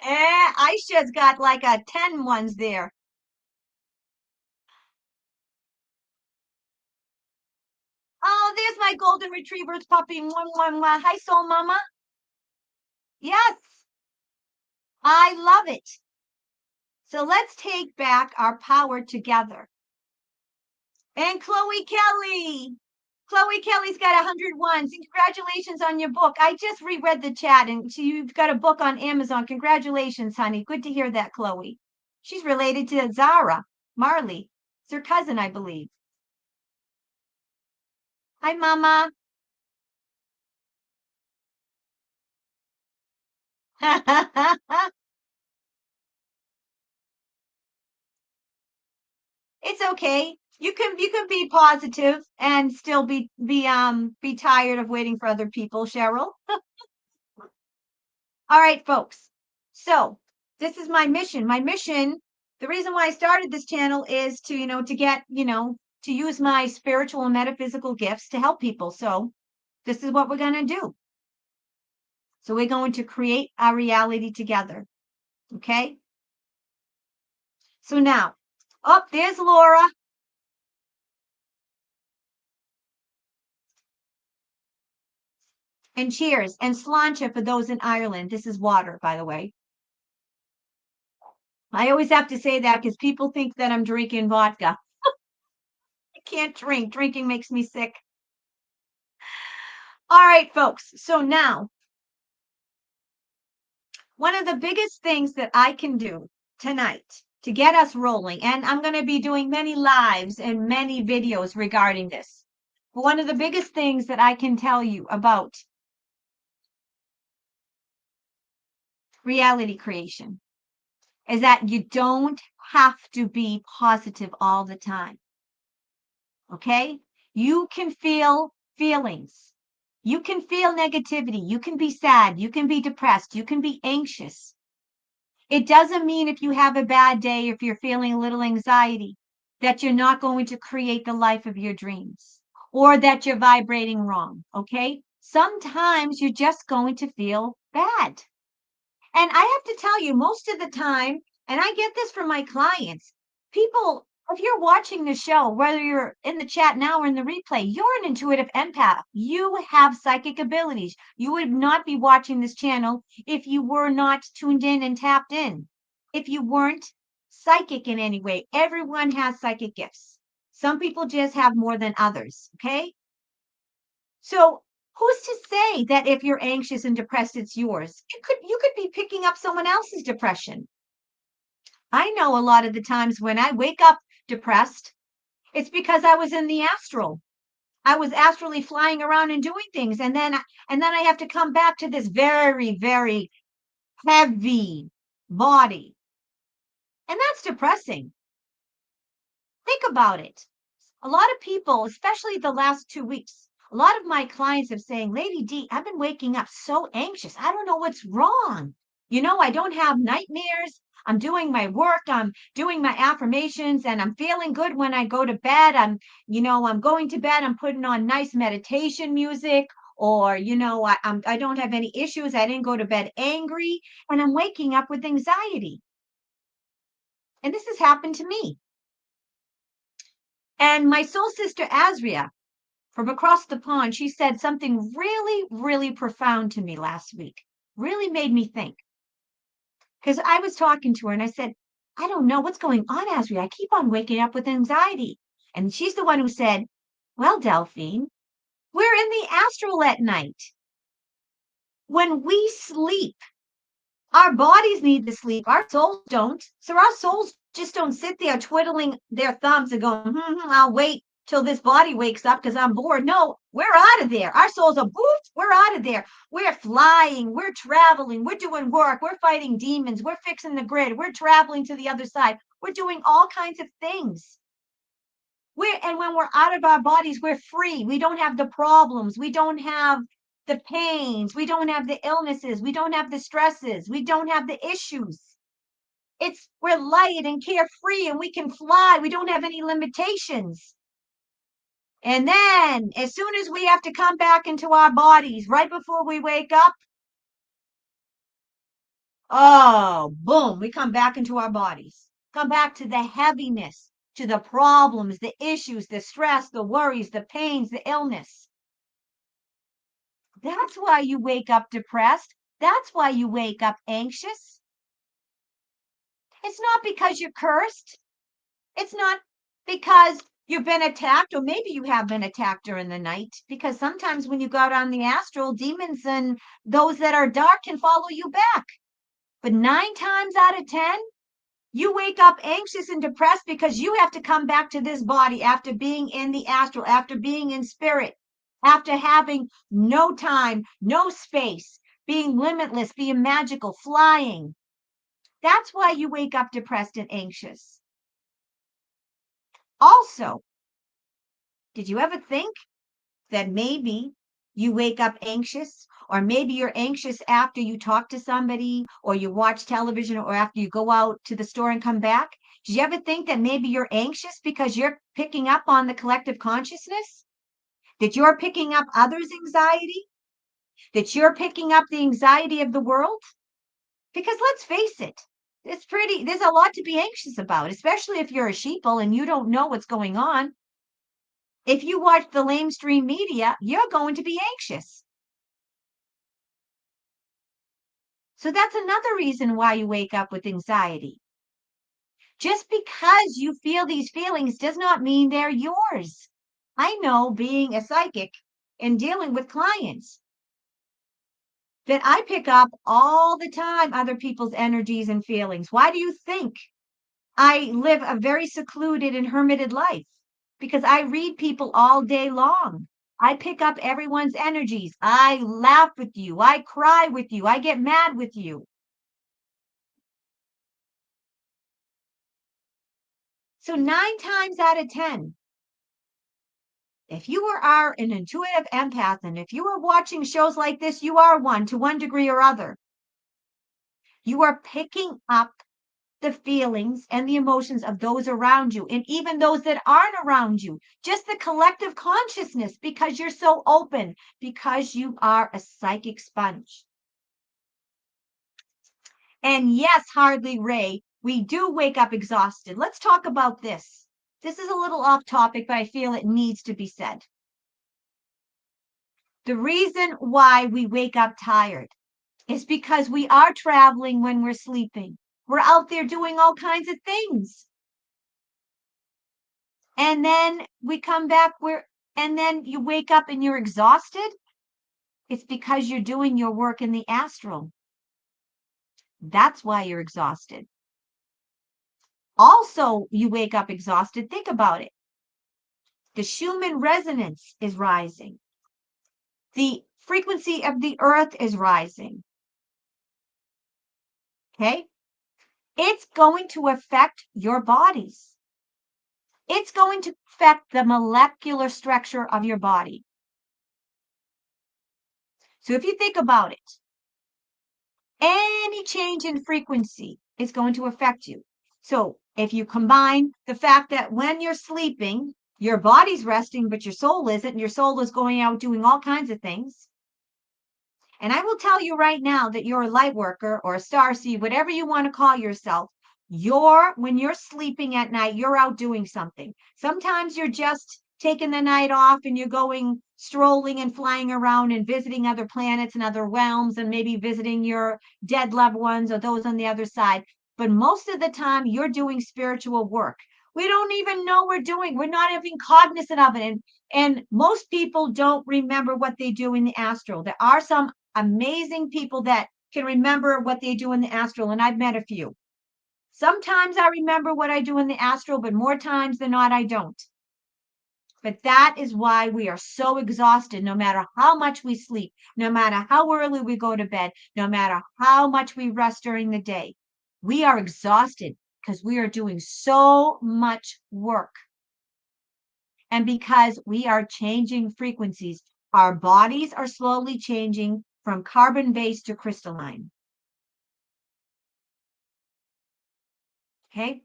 Aisha's got like a 10 ones there. Oh, there's my golden retriever's puppy. Mwah, mwah, mwah. Hi, Soul Mama. Yes, I love it. So let's take back our power together. And Chloe Kelly. Chloe Kelly's got 101. Congratulations on your book. I just reread the chat, and you've got a book on Amazon. Congratulations, honey. Good to hear that, Chloe. She's related to Zara Marley. It's her cousin, I believe. Hi, Mama. It's okay. You can be positive and still be tired of waiting for other people, Cheryl. All right, folks. So this is my mission. My mission, the reason why I started this channel is to, to get, to use my spiritual and metaphysical gifts to help people. So this is what we're going to do. So we're going to create our reality together. Okay. So now, oh, there's Laura. And cheers. And sláinte for those in Ireland. This is water, by the way. I always have to say that because people think that I'm drinking vodka. I can't drink. Drinking makes me sick. All right, folks. So now, one of the biggest things that I can do tonight to get us rolling, and I'm going to be doing many lives and many videos regarding this. But one of the biggest things that I can tell you about reality creation is that you don't have to be positive all the time. Okay? You can feel feelings. You can feel negativity. You can be sad. You can be depressed. You can be anxious. It doesn't mean if you have a bad day, if you're feeling a little anxiety, that you're not going to create the life of your dreams or that you're vibrating wrong. Okay? Sometimes you're just going to feel bad. And I have to tell you, most of the time, and I get this from my clients, people, if you're watching the show, whether you're in the chat now or in the replay, you're an intuitive empath. You have psychic abilities. You would not be watching this channel if you were not tuned in and tapped in. If you weren't psychic in any way, everyone has psychic gifts. Some people just have more than others. Okay. So who's to say that if you're anxious and depressed, it's yours? You could be picking up someone else's depression. I know a lot of the times when I wake up depressed, it's because I was in the astral. I was astrally flying around and doing things, and then I have to come back to this very, very heavy body. And that's depressing. Think about it. A lot of people, especially the last 2 weeks, a lot of my clients have saying, Lady D, I've been waking up so anxious. I don't know what's wrong. I don't have nightmares. I'm doing my work. I'm doing my affirmations and I'm feeling good when I go to bed. I'm going to bed. I'm putting on nice meditation music or, I don't have any issues. I didn't go to bed angry and I'm waking up with anxiety. And this has happened to me. And my soul sister, Azria, from across the pond, she said something really, really profound to me last week. Really made me think. Because I was talking to her and I said, I don't know what's going on, Azria. I keep on waking up with anxiety. And she's the one who said, well, Delphine, we're in the astral at night. When we sleep, our bodies need to sleep. Our souls don't. So our souls just don't sit there twiddling their thumbs and going, I'll wait till this body wakes up because I'm bored. No, we're out of there. Our souls are boofed. We're out of there. We're flying. We're traveling. We're doing work. We're fighting demons. We're fixing the grid. We're traveling to the other side. We're doing all kinds of things. And when we're out of our bodies, we're free. We don't have the problems. We don't have the pains. We don't have the illnesses. We don't have the stresses. We don't have the issues. We're light and carefree and we can fly. We don't have any limitations. And then as soon as we have to come back into our bodies, right before we wake up, oh, boom, we come back into our bodies. Come back to the heaviness, to the problems, the issues, the stress, the worries, the pains, the illness. That's why you wake up depressed. That's why you wake up anxious. It's not because you're cursed. It's not because you've been attacked, or maybe you have been attacked during the night, because sometimes when you go out on the astral, demons and those that are dark can follow you back. But 9 times out of 10, you wake up anxious and depressed because you have to come back to this body after being in the astral, after being in spirit, after having no time, no space, being limitless, being magical, flying. That's why you wake up depressed and anxious. Also, Did you ever think that maybe you wake up anxious, or maybe you're anxious after you talk to somebody, or you watch television, or after you go out to the store and come back? Did you ever think that maybe you're anxious because you're picking up on the collective consciousness? That you're picking up others' anxiety? That you're picking up the anxiety of the world? Because let's face it, there's a lot to be anxious about, especially if you're a sheeple and you don't know what's going on. If you watch the lamestream media, you're going to be anxious. So that's another reason why you wake up with anxiety. Just because you feel these feelings does not mean they're yours. I know, being a psychic and dealing with clients, that I pick up all the time other people's energies and feelings. Why do you think I live a very secluded and hermited life? Because I read people all day long. I pick up everyone's energies. I laugh with you. I cry with you. I get mad with you. So 9 times out of 10, if you are an intuitive empath, and if you are watching shows like this, you are one to one degree or other. You are picking up the feelings and the emotions of those around you, and even those that aren't around you, just the collective consciousness, because you're so open, because you are a psychic sponge. And yes, Hardly Ray, we do wake up exhausted. Let's talk about this. This is a little off topic, but I feel it needs to be said. The reason why we wake up tired is because we are traveling when we're sleeping. We're out there doing all kinds of things. And then we come back and then you wake up and you're exhausted. It's because you're doing your work in the astral. That's why you're exhausted. Also, you wake up exhausted. Think about it. The Schumann resonance is rising. The frequency of the earth is rising. Okay? It's going to affect your bodies. It's going to affect the molecular structure of your body. So if you think about it, any change in frequency is going to affect you. So if you combine the fact that when you're sleeping, your body's resting, but your soul isn't, and your soul is going out doing all kinds of things. And I will tell you right now that you're a light worker or a starseed, whatever you want to call yourself. When you're sleeping at night, you're out doing something. Sometimes you're just taking the night off and you're going strolling and flying around and visiting other planets and other realms, and maybe visiting your dead loved ones or those on the other side. But most of the time you're doing spiritual work. We don't even know we're not even cognizant of it. And most people don't remember what they do in the astral. There are some amazing people that can remember what they do in the astral, and I've met a few. Sometimes I remember what I do in the astral, but more times than not, I don't. But that is why we are so exhausted, no matter how much we sleep, no matter how early we go to bed, no matter how much we rest during the day. We are exhausted because we are doing so much work. And because we are changing frequencies, our bodies are slowly changing from carbon-based to crystalline. Okay?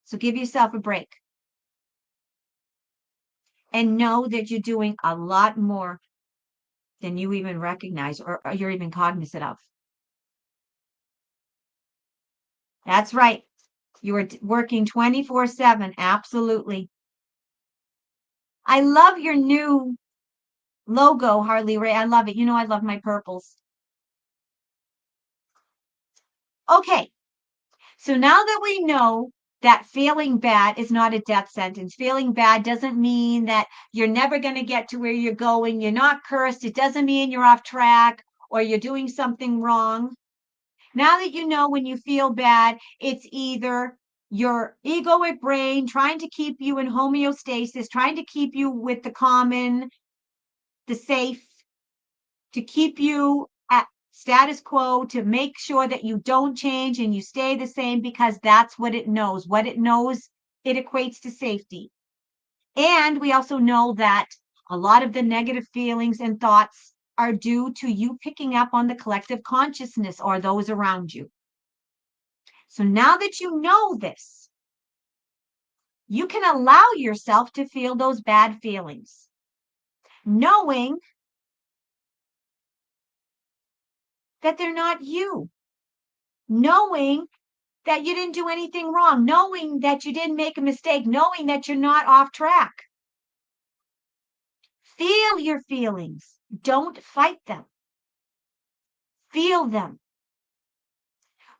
So give yourself a break. And know that you're doing a lot more than you even recognize or you're even cognizant of. That's right. You are working 24/7. Absolutely. I love your new logo, Harley Ray. I love it. You know, I love my purples. Okay. So now that we know that feeling bad is not a death sentence, feeling bad doesn't mean that you're never going to get to where you're going. You're not cursed. It doesn't mean you're off track or you're doing something wrong. Now that you know when you feel bad, it's either your egoic brain trying to keep you in homeostasis, trying to keep you with the common, the safe, to keep you at status quo, to make sure that you don't change and you stay the same, because that's what it knows. What it knows it equates to safety. And we also know that a lot of the negative feelings and thoughts are due to you picking up on the collective consciousness or those around you. So now that you know this, you can allow yourself to feel those bad feelings, knowing that they're not you, knowing that you didn't do anything wrong, knowing that you didn't make a mistake, knowing that you're not off track. Feel your feelings. Don't fight them. Feel them.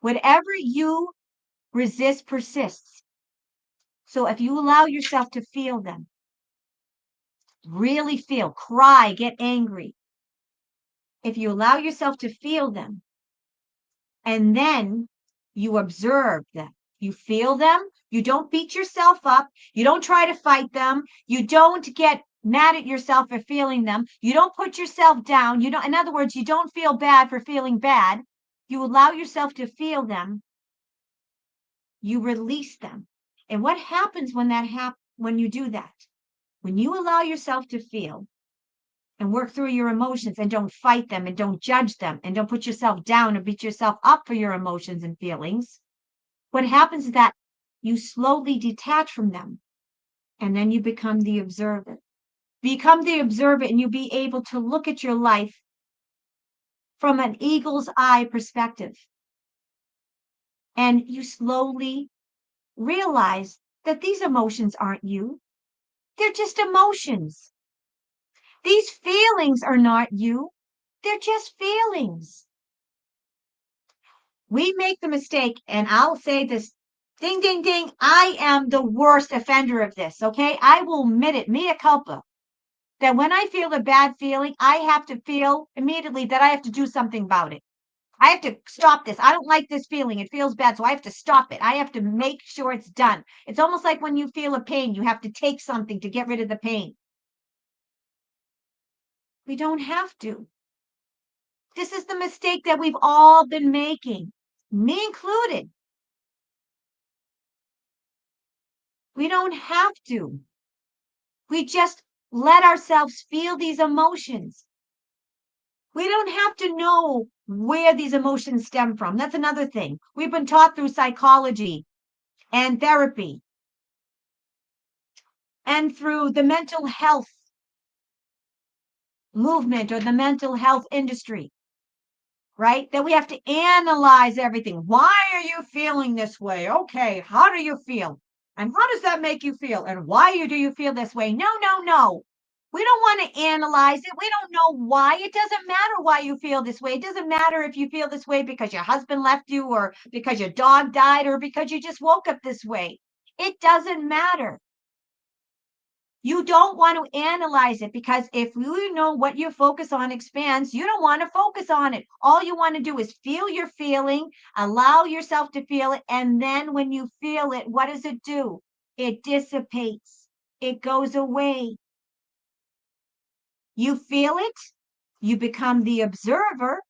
Whatever you resist persists. So if you allow yourself to feel them, really feel, cry, get angry. If you allow yourself to feel them, and then you observe them, you feel them, you don't beat yourself up, you don't try to fight them, you don't get mad at yourself for feeling them, you don't put yourself down, you don't, in other words, you don't feel bad for feeling bad, you allow yourself to feel them, you release them. And what happens when when you do that? When you allow yourself to feel and work through your emotions and don't fight them and don't judge them and don't put yourself down or beat yourself up for your emotions and feelings, what happens is that you slowly detach from them and then you become the observer. Become the observer and you be able to look at your life from an eagle's eye perspective. And you slowly realize that these emotions aren't you. They're just emotions. These feelings are not you. They're just feelings. We make the mistake, and I'll say this, ding, ding, ding, I am the worst offender of this, okay? I will admit it, mea culpa, that when I feel a bad feeling, I have to feel immediately that I have to do something about it. I have to stop this. I don't like this feeling. It feels bad, so I have to stop it. I have to make sure it's done. It's almost like when you feel a pain, you have to take something to get rid of the pain. We don't have to. This is the mistake that we've all been making, me included. We don't have to. We just let ourselves feel these emotions. We don't have to know where these emotions stem from. That's another thing. We've been taught through psychology and therapy and through the mental health movement or the mental health industry, right? That we have to analyze everything. Why are you feeling this way? Okay, how do you feel? And how does that make you feel? And why do you feel this way? No, no, no. We don't want to analyze it. We don't know why. It doesn't matter why you feel this way. It doesn't matter if you feel this way because your husband left you or because your dog died or because you just woke up this way. It doesn't matter. You don't want to analyze it because if you know what you focus on expands, you don't want to focus on it. All you want to do is feel your feeling, allow yourself to feel it. And then when you feel it, what does it do? It dissipates. It goes away. You feel it, you become the observer.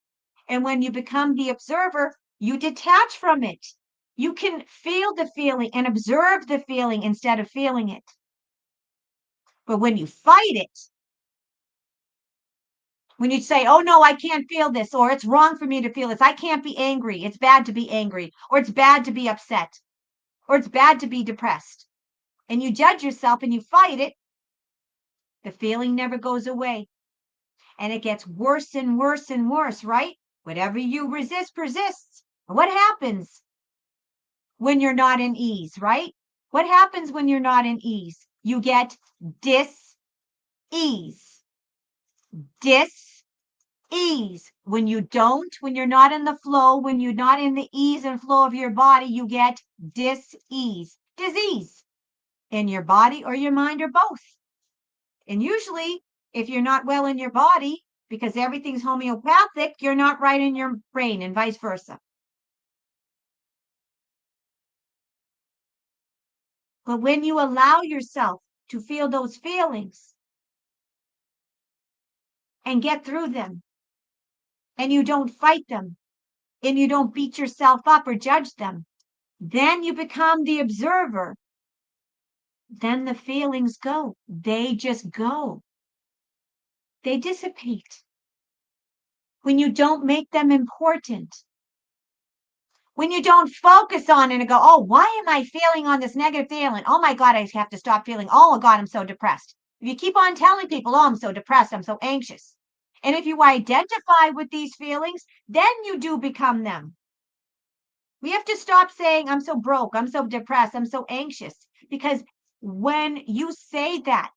And when you become the observer, you detach from it. You can feel the feeling and observe the feeling instead of feeling it. But when you fight it, when you say, oh no, I can't feel this, or it's wrong for me to feel this, I can't be angry, it's bad to be angry, or it's bad to be upset, or it's bad to be depressed, and you judge yourself and you fight it, the feeling never goes away. And it gets worse and worse and worse, right? Whatever you resist persists. What happens when you're not in ease, right? What happens when you're not in ease? You get dis-ease. Dis-ease. When you're not in the flow, when you're not in the ease and flow of your body, you get dis-ease. Disease in your body or your mind or both. And usually, if you're not well in your body, because everything's homeopathic, you're not right in your brain and vice versa. But when you allow yourself to feel those feelings and get through them, and you don't fight them, and you don't beat yourself up or judge them, then you become the observer. then the feelings go. They just go. They dissipate. When you don't make them important, when you don't focus on it and go, oh, why am I feeling on this negative feeling? Oh my God, I have to stop feeling. Oh my God, I'm so depressed. If you keep on telling people, oh, I'm so depressed, I'm so anxious. And if you identify with these feelings, then you do become them. We have to stop saying, I'm so broke, I'm so depressed, I'm so anxious. Because when you say that,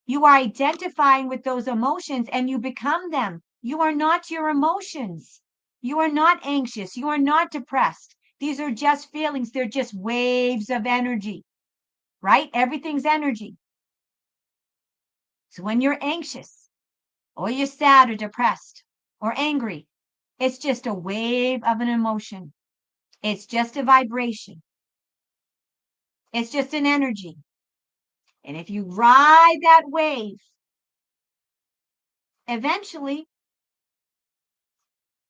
you are identifying with those emotions and you become them. You are not your emotions. You are not anxious. You are not depressed. These are just feelings. They're just waves of energy, right? Everything's energy. So when you're anxious or you're sad or depressed or angry, it's just a wave of an emotion. It's just a vibration. It's just an energy. And if you ride that wave, eventually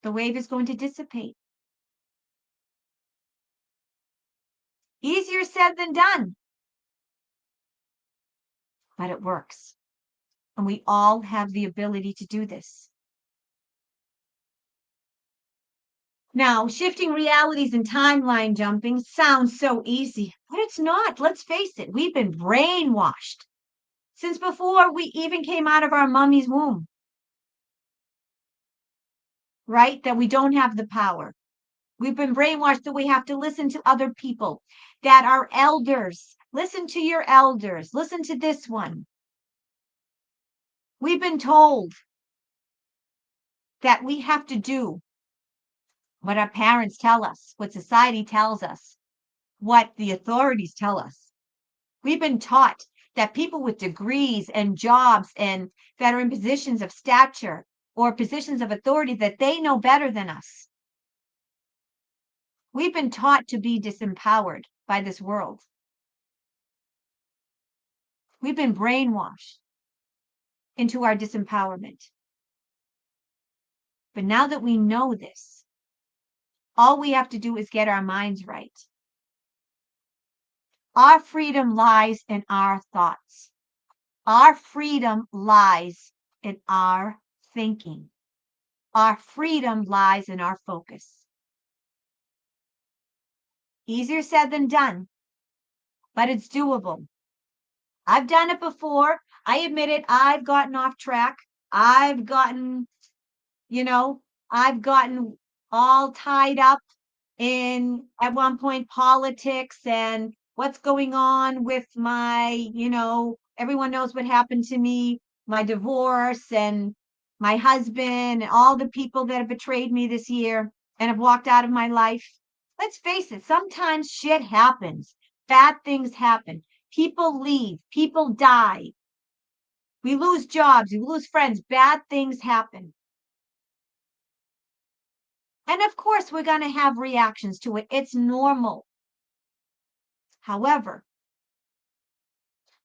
the wave is going to dissipate. Easier said than done, but it works. And we all have the ability to do this. Now, shifting realities and timeline jumping sounds so easy, but it's not. Let's face it, we've been brainwashed since before we even came out of our mummy's womb, right? That we don't have the power. We've been brainwashed that we have to listen to other people, that our elders, listen to your elders, listen to this one. We've been told that we have to do what our parents tell us, what society tells us, what the authorities tell us. We've been taught that people with degrees and jobs and that are in positions of stature or positions of authority, that they know better than us. We've been taught to be disempowered by this world. We've been brainwashed into our disempowerment. But now that we know this, all we have to do is get our minds right. Our freedom lies in our thoughts. Our freedom lies in our thinking. Our freedom lies in our focus. Easier said than done, but it's doable. I've done it before. I admit it. I've gotten off track. I've gotten, I've gotten all tied up in, at one point, politics and what's going on with my, everyone knows what happened to me, my divorce and my husband and all the people that have betrayed me this year and have walked out of my life. Let's face it, sometimes shit happens. Bad things happen. People leave. People die. We lose jobs. We lose friends. Bad things happen. And of course, we're going to have reactions to it. It's normal. However,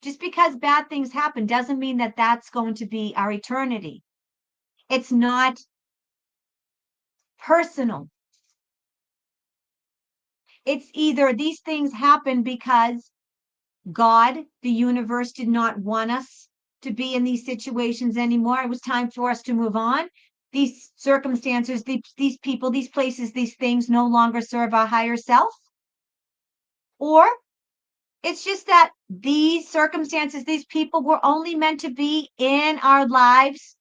just because bad things happen doesn't mean that that's going to be our eternity. It's not personal. It's either these things happen because God, the universe, did not want us to be in these situations anymore. It was time for us to move on. These circumstances, these people, these places, these things no longer serve our higher self. Or it's just that these circumstances, these people were only meant to be in our lives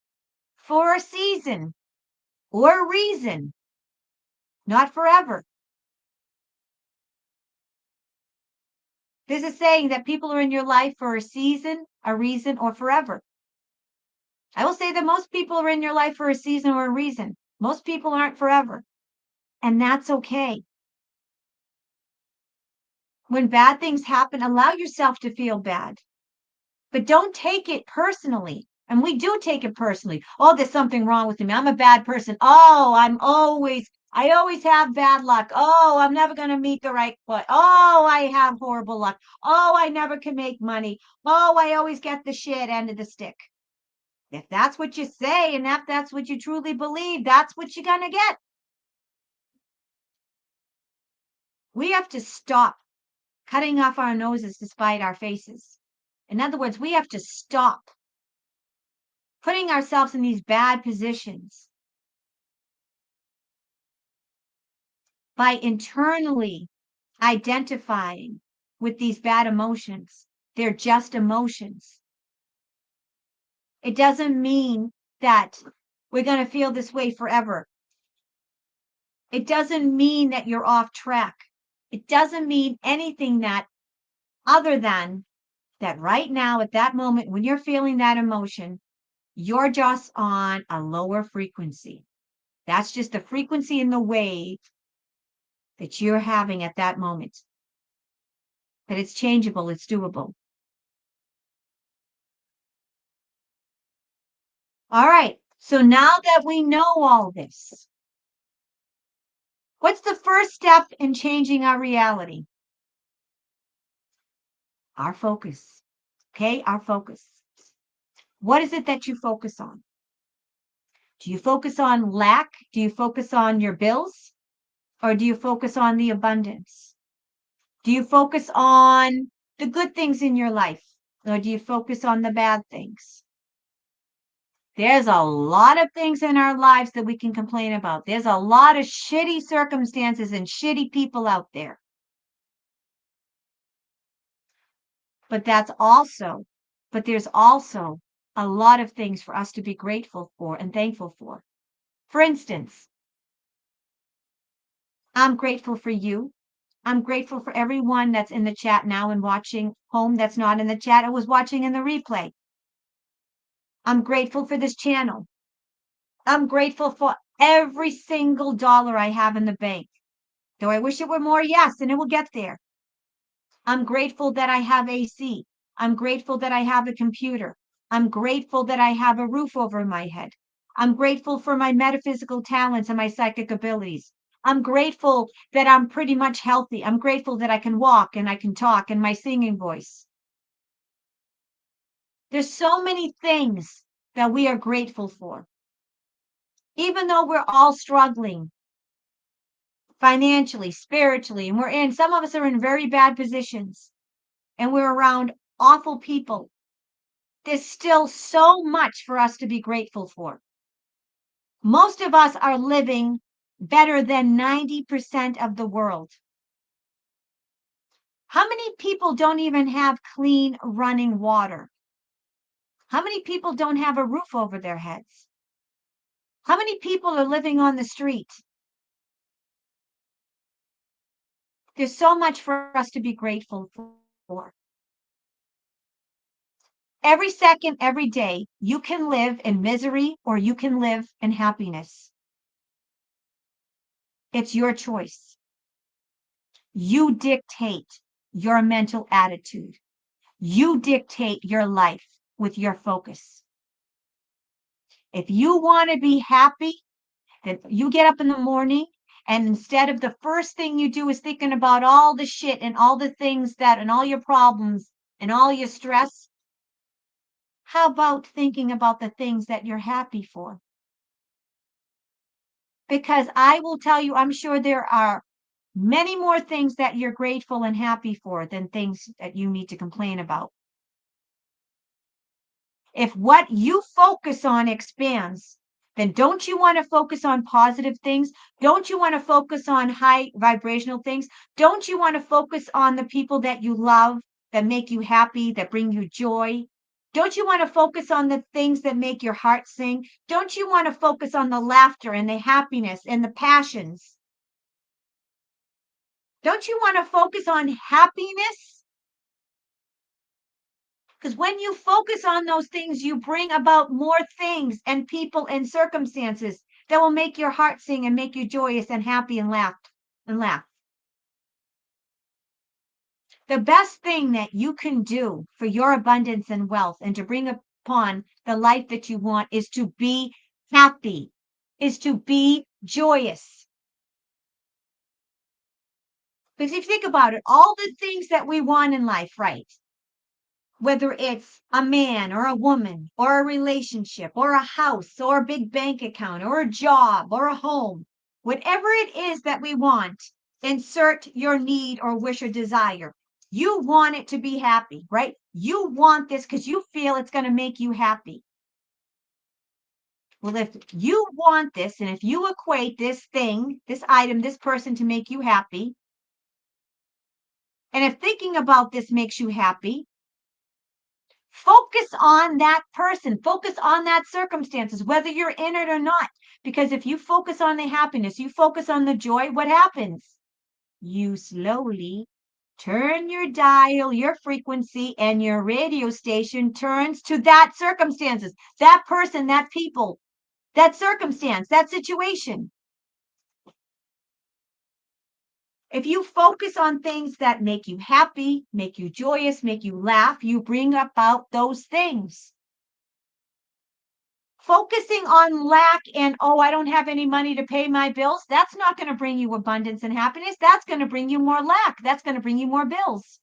for a season or a reason, not forever. There's a saying that people are in your life for a season, a reason, or forever. I will say that most people are in your life for a season or a reason. Most people aren't forever. And that's okay. When bad things happen, allow yourself to feel bad. But don't take it personally. And we do take it personally. Oh, there's something wrong with me. I'm a bad person. Oh, I always have bad luck. Oh, I'm never going to meet the right one. Oh, I have horrible luck. Oh, I never can make money. Oh, I always get the shit end of the stick. If that's what you say and if that's what you truly believe, that's what you're going to get. We have to stop cutting off our noses to spite our faces. In other words, we have to stop putting ourselves in these bad positions by internally identifying with these bad emotions. They're just emotions. It doesn't mean that we're going to feel this way forever. It doesn't mean that you're off track. It doesn't mean anything that other than that right now at that moment when you're feeling that emotion, you're just on a lower frequency. That's just the frequency in the wave that you're having at that moment. But it's changeable, it's doable. All right, so now that we know all this, what's the first step in changing our reality? Our focus. Okay, our focus. What is it that you focus on? Do you focus on lack? Do you focus on your bills? Or do you focus on the abundance? Do you focus on the good things in your life? Or do you focus on the bad things? There's a lot of things in our lives that we can complain about. There's a lot of shitty circumstances and shitty people out there. But there's also a lot of things for us to be grateful for and thankful for. For instance, I'm grateful for you. I'm grateful for everyone that's in the chat now and watching home that's not in the chat. I was watching in the replay. I'm grateful for this channel. I'm grateful for every single dollar I have in the bank. Do I wish it were more? Yes, and it will get there. I'm grateful that I have AC. I'm grateful that I have a computer. I'm grateful that I have a roof over my head. I'm grateful for my metaphysical talents and my psychic abilities. I'm grateful that I'm pretty much healthy. I'm grateful that I can walk and I can talk and my singing voice. There's so many things that we are grateful for. Even though we're all struggling financially, spiritually, and some of us are in very bad positions and we're around awful people. There's still so much for us to be grateful for. Most of us are living better than 90% of the world. How many people don't even have clean running water? How many people don't have a roof over their heads? How many people are living on the street? There's so much for us to be grateful for. Every second, every day, you can live in misery or you can live in happiness. It's your choice. You dictate your mental attitude. You dictate your life with your focus. If you want to be happy, then you get up in the morning and instead of the first thing you do is thinking about all the shit and all the things that and all your problems and all your stress, how about thinking about the things that you're happy for? Because I will tell you, I'm sure there are many more things that you're grateful and happy for than things that you need to complain about. If what you focus on expands, then don't you want to focus on positive things? Don't you want to focus on high vibrational things? Don't you want to focus on the people that you love, that make you happy, that bring you joy? Don't you want to focus on the things that make your heart sing? Don't you want to focus on the laughter and the happiness and the passions? Don't you want to focus on happiness? Because when you focus on those things, you bring about more things and people and circumstances that will make your heart sing and make you joyous and happy and laugh and laugh. The best thing that you can do for your abundance and wealth and to bring upon the life that you want is to be happy, is to be joyous. Because if you think about it, all the things that we want in life, right? Whether it's a man or a woman or a relationship or a house or a big bank account or a job or a home, whatever it is that we want, insert your need or wish or desire. You want it to be happy, right? You want this because you feel it's going to make you happy. Well, if you want this, and if you equate this thing, this item, this person to make you happy, and if thinking about this makes you happy, focus on that person, focus on that circumstances, whether you're in it or not. Because if you focus on the happiness, you focus on the joy, what happens? You slowly turn your dial, your frequency, and your radio station turns to that circumstances, that person, that people, that circumstance, that situation. If you focus on things that make you happy, make you joyous, make you laugh, you bring about those things. Focusing on lack and, oh, I don't have any money to pay my bills, that's not going to bring you abundance and happiness. That's going to bring you more lack. That's going to bring you more bills.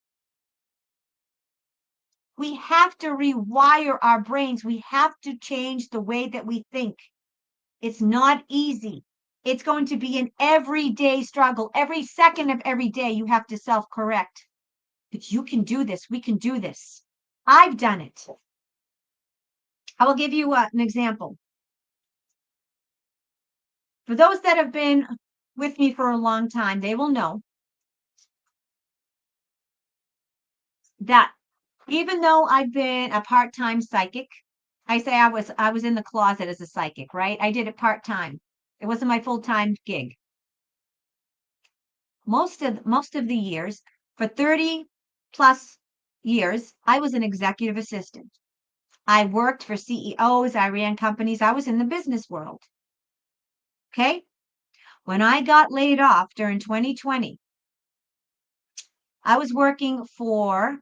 We have to rewire our brains. We have to change the way that we think. It's not easy. It's going to be an everyday struggle. Every second of every day, you have to self-correct. But you can do this. We can do this. I've done it. I will give you an example. For those that have been with me for a long time, they will know that even though I've been a part-time psychic, I say I was in the closet as a psychic, right? I did it part-time. It wasn't my full-time gig. Most of the years, for 30 plus years, I was an executive assistant. I worked for CEOs, I ran companies, I was in the business world. Okay? When I got laid off during 2020, I was working for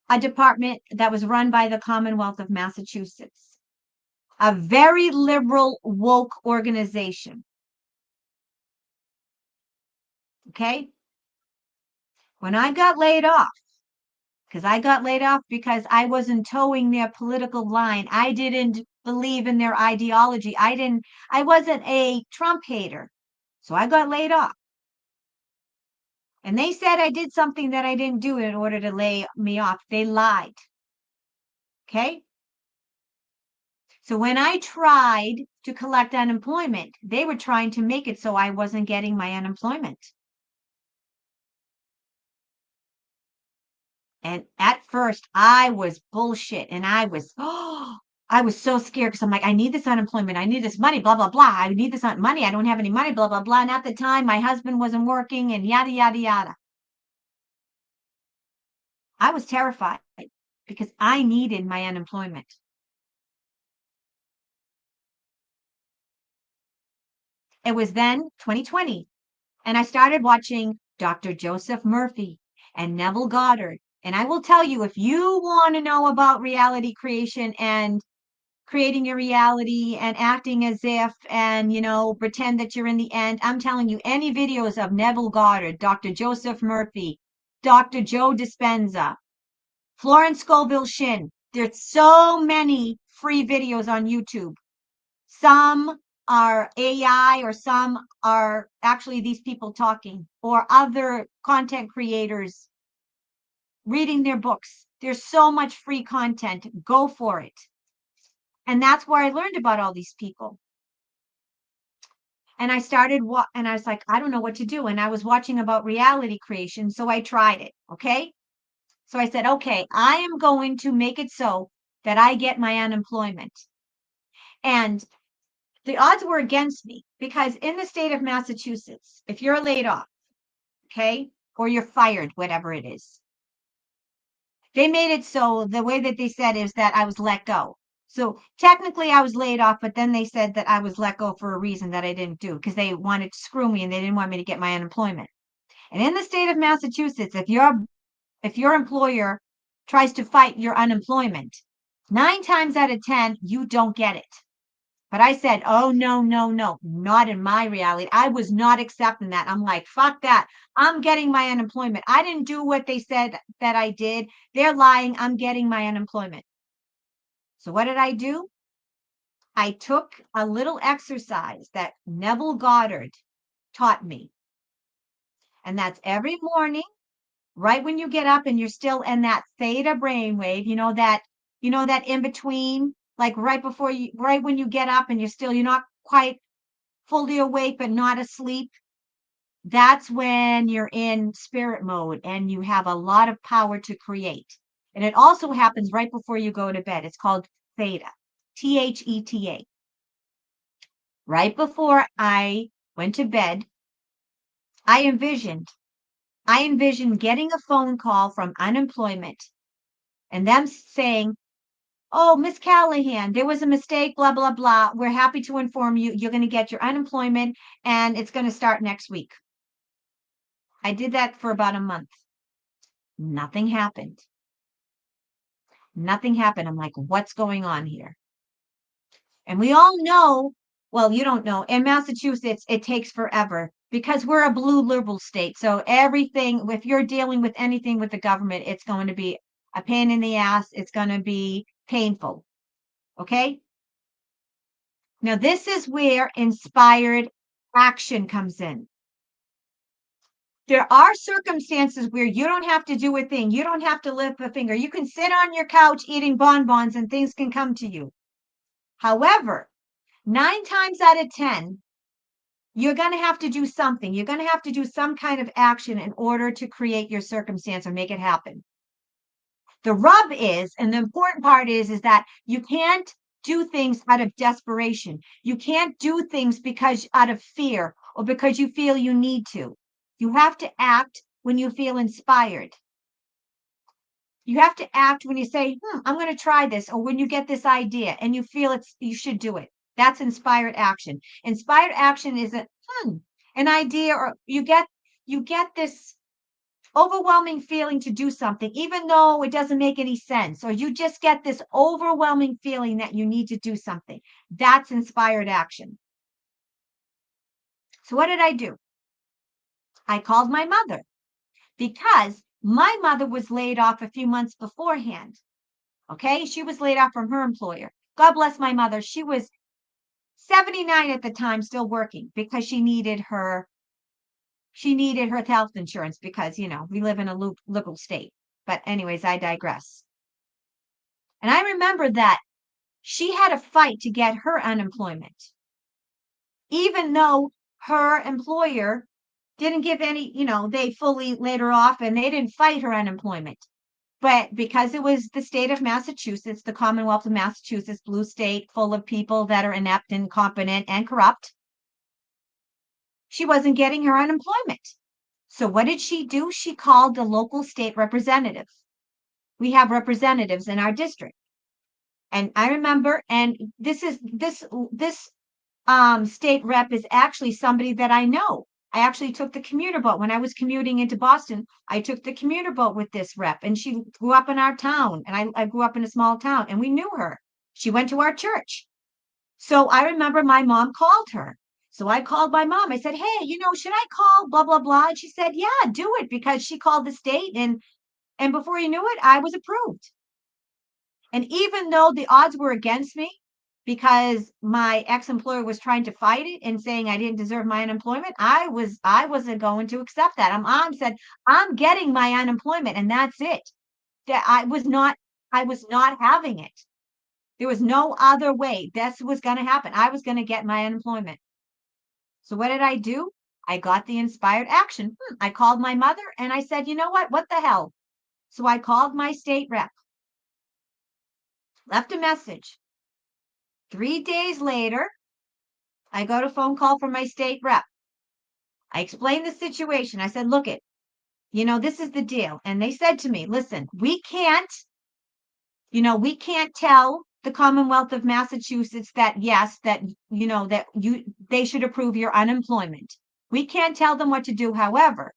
a department that was run by the Commonwealth of Massachusetts, a very liberal, woke organization. Okay? When I got laid off, because I wasn't towing their political line. I didn't believe in their ideology. I wasn't a Trump hater. So I got laid off. And they said I did something that I didn't do in order to lay me off. They lied. Okay? So when I tried to collect unemployment, they were trying to make it so I wasn't getting my unemployment. And at first I was bullshit and I was so scared because I'm like, I need this unemployment. I need this money, blah, blah, blah. I need this money. I don't have any money, blah, blah, blah. And at the time, my husband wasn't working and yada, yada, yada. I was terrified because I needed my unemployment. It was then 2020. And I started watching Dr. Joseph Murphy and Neville Goddard. And I will tell you, if you want to know about reality creation and creating your reality and acting as if and, pretend that you're in the end, I'm telling you, any videos of Neville Goddard, Dr. Joseph Murphy, Dr. Joe Dispenza, Florence Scovel Shin, there's so many free videos on YouTube. Some are AI or some are actually these people talking or other content creators reading their books. There's so much free content. Go for it. And that's where I learned about all these people. And I started and I was like, I don't know what to do. And I was watching about reality creation. So I tried it. Okay. So I said, okay, I am going to make it so that I get my unemployment. And the odds were against me because in the state of Massachusetts, if you're laid off, okay, or you're fired, whatever it is, they made it so the way that they said is that I was let go. So technically I was laid off, but then they said that I was let go for a reason that I didn't do because they wanted to screw me and they didn't want me to get my unemployment. And in the state of Massachusetts, if your employer tries to fight your unemployment, 9 times out of 10, you don't get it. But I said, oh, no, no, no, not in my reality. I was not accepting that. I'm like, fuck that. I'm getting my unemployment. I didn't do what they said that I did. They're lying. I'm getting my unemployment. So what did I do? I took a little exercise that Neville Goddard taught me. And that's every morning right when you get up and you're still in that theta brainwave, that in between, like right when you get up and you're not quite fully awake, but not asleep. That's when you're in spirit mode and you have a lot of power to create. And it also happens right before you go to bed. It's called theta, Theta. Right before I went to bed, I envisioned getting a phone call from unemployment and them saying, "Oh, Miss Callahan, there was a mistake, blah, blah, blah. We're happy to inform you you're going to get your unemployment and it's going to start next week." I did that for about a month. Nothing happened. Nothing happened. I'm like, what's going on here? And we all know, well, you don't know, in Massachusetts, it takes forever because we're a blue liberal state. So everything, if you're dealing with anything with the government, it's going to be a pain in the ass. It's going to be painful. Okay. Now, this is where inspired action comes in. There are circumstances where you don't have to do a thing. You don't have to lift a finger. You can sit on your couch eating bonbons and things can come to you. However, 9 times out of 10, you're going to have to do something. You're going to have to do some kind of action in order to create your circumstance or make it happen. The rub is, and the important part is that you can't do things out of desperation. You can't do things because out of fear or because you feel you need to. You have to act when you feel inspired. You have to act when you say, I'm going to try this, or when you get this idea and you feel you should do it. That's inspired action. Inspired action is an idea, or you get this overwhelming feeling to do something, even though it doesn't make any sense, or you just get this overwhelming feeling that you need to do something. That's inspired action. So what did I do? I called my mother because my mother was laid off a few months beforehand. Okay. She was laid off from her employer. God bless my mother. She was 79 at the time, still working because she needed her health insurance because, we live in a liberal state. But anyways, I digress. And I remember that she had a fight to get her unemployment, even though her employer didn't give any, they fully laid her off and they didn't fight her unemployment. But because it was the state of Massachusetts, the Commonwealth of Massachusetts, blue state, full of people that are inept, incompetent, and corrupt, she wasn't getting her unemployment. So what did she do? She called the local state representative. We have representatives in our district. And I remember, and this state rep is actually somebody that I know. I actually took the commuter boat when I was commuting into Boston. I took the commuter boat with this rep, and she grew up in our town, and I grew up in a small town, and we knew her. She went to our church. So I remember my mom called her. So I called my mom. I said, "Hey, should I call blah, blah, blah?" And she said, "Yeah, do it," because she called the state, and before you knew it, I was approved. And even though the odds were against me, because my ex-employer was trying to fight it and saying I didn't deserve my unemployment, I wasn't going to accept that. I said, I'm getting my unemployment and that's it. That I was not having it. There was no other way. This was going to happen. I was going to get my unemployment. So what did I do? I got the inspired action. I called my mother and I said, you know what? What the hell? So I called my state rep, left a message. 3 days later, I got a phone call from my state rep. I explained the situation. I said, look this is the deal. And they said to me, listen, we can't tell the Commonwealth of Massachusetts that yes, that they should approve your unemployment. We can't tell them what to do. However,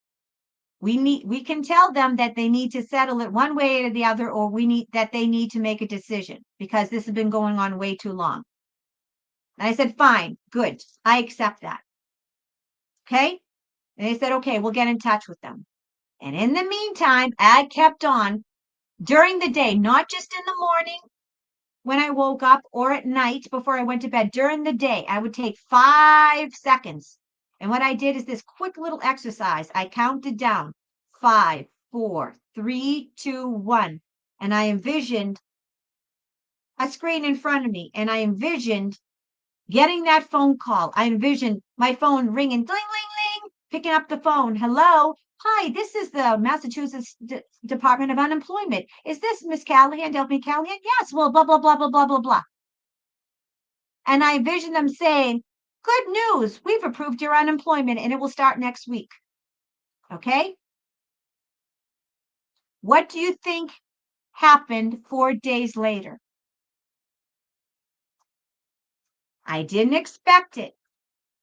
we can tell them that they need to settle it one way or the other, or they need to make a decision because this has been going on way too long. And I said, fine, good. I accept that. Okay. And they said, okay, we'll get in touch with them. And in the meantime, I kept on during the day, not just in the morning when I woke up or at night before I went to bed. During the day, I would take 5 seconds. And what I did is this quick little exercise. I counted down 5, 4, 3, 2, 1. And I envisioned a screen in front of me, and I envisioned getting that phone call. I envisioned my phone ringing, ding, ling, ling, picking up the phone. Hello. Hi, this is the Massachusetts Department of Unemployment. Is this Miss Callahan, Delphine Callahan? Yes. Well, blah, blah, blah, blah, blah, blah, blah. And I envisioned them saying, good news, we've approved your unemployment and it will start next week. Okay. What do you think happened 4 days later? I didn't expect it.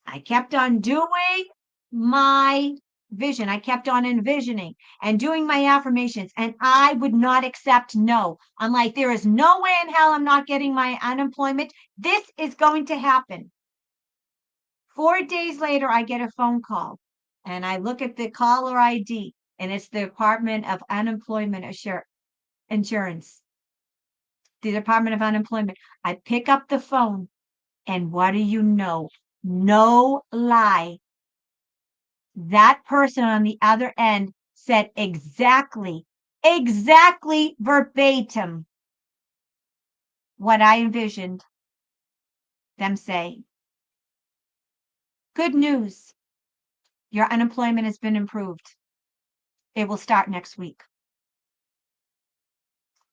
I kept on doing my vision. I kept on envisioning and doing my affirmations, and I would not accept no. I'm like, there is no way in hell I'm not getting my unemployment. This is going to happen. 4 days later, I get a phone call, and I look at the caller ID, and it's the Department of Unemployment Insurance. The Department of Unemployment. I pick up the phone, and what do you know? No lie. That person on the other end said exactly verbatim what I envisioned them saying. Good news. Your unemployment has been improved. It will start next week.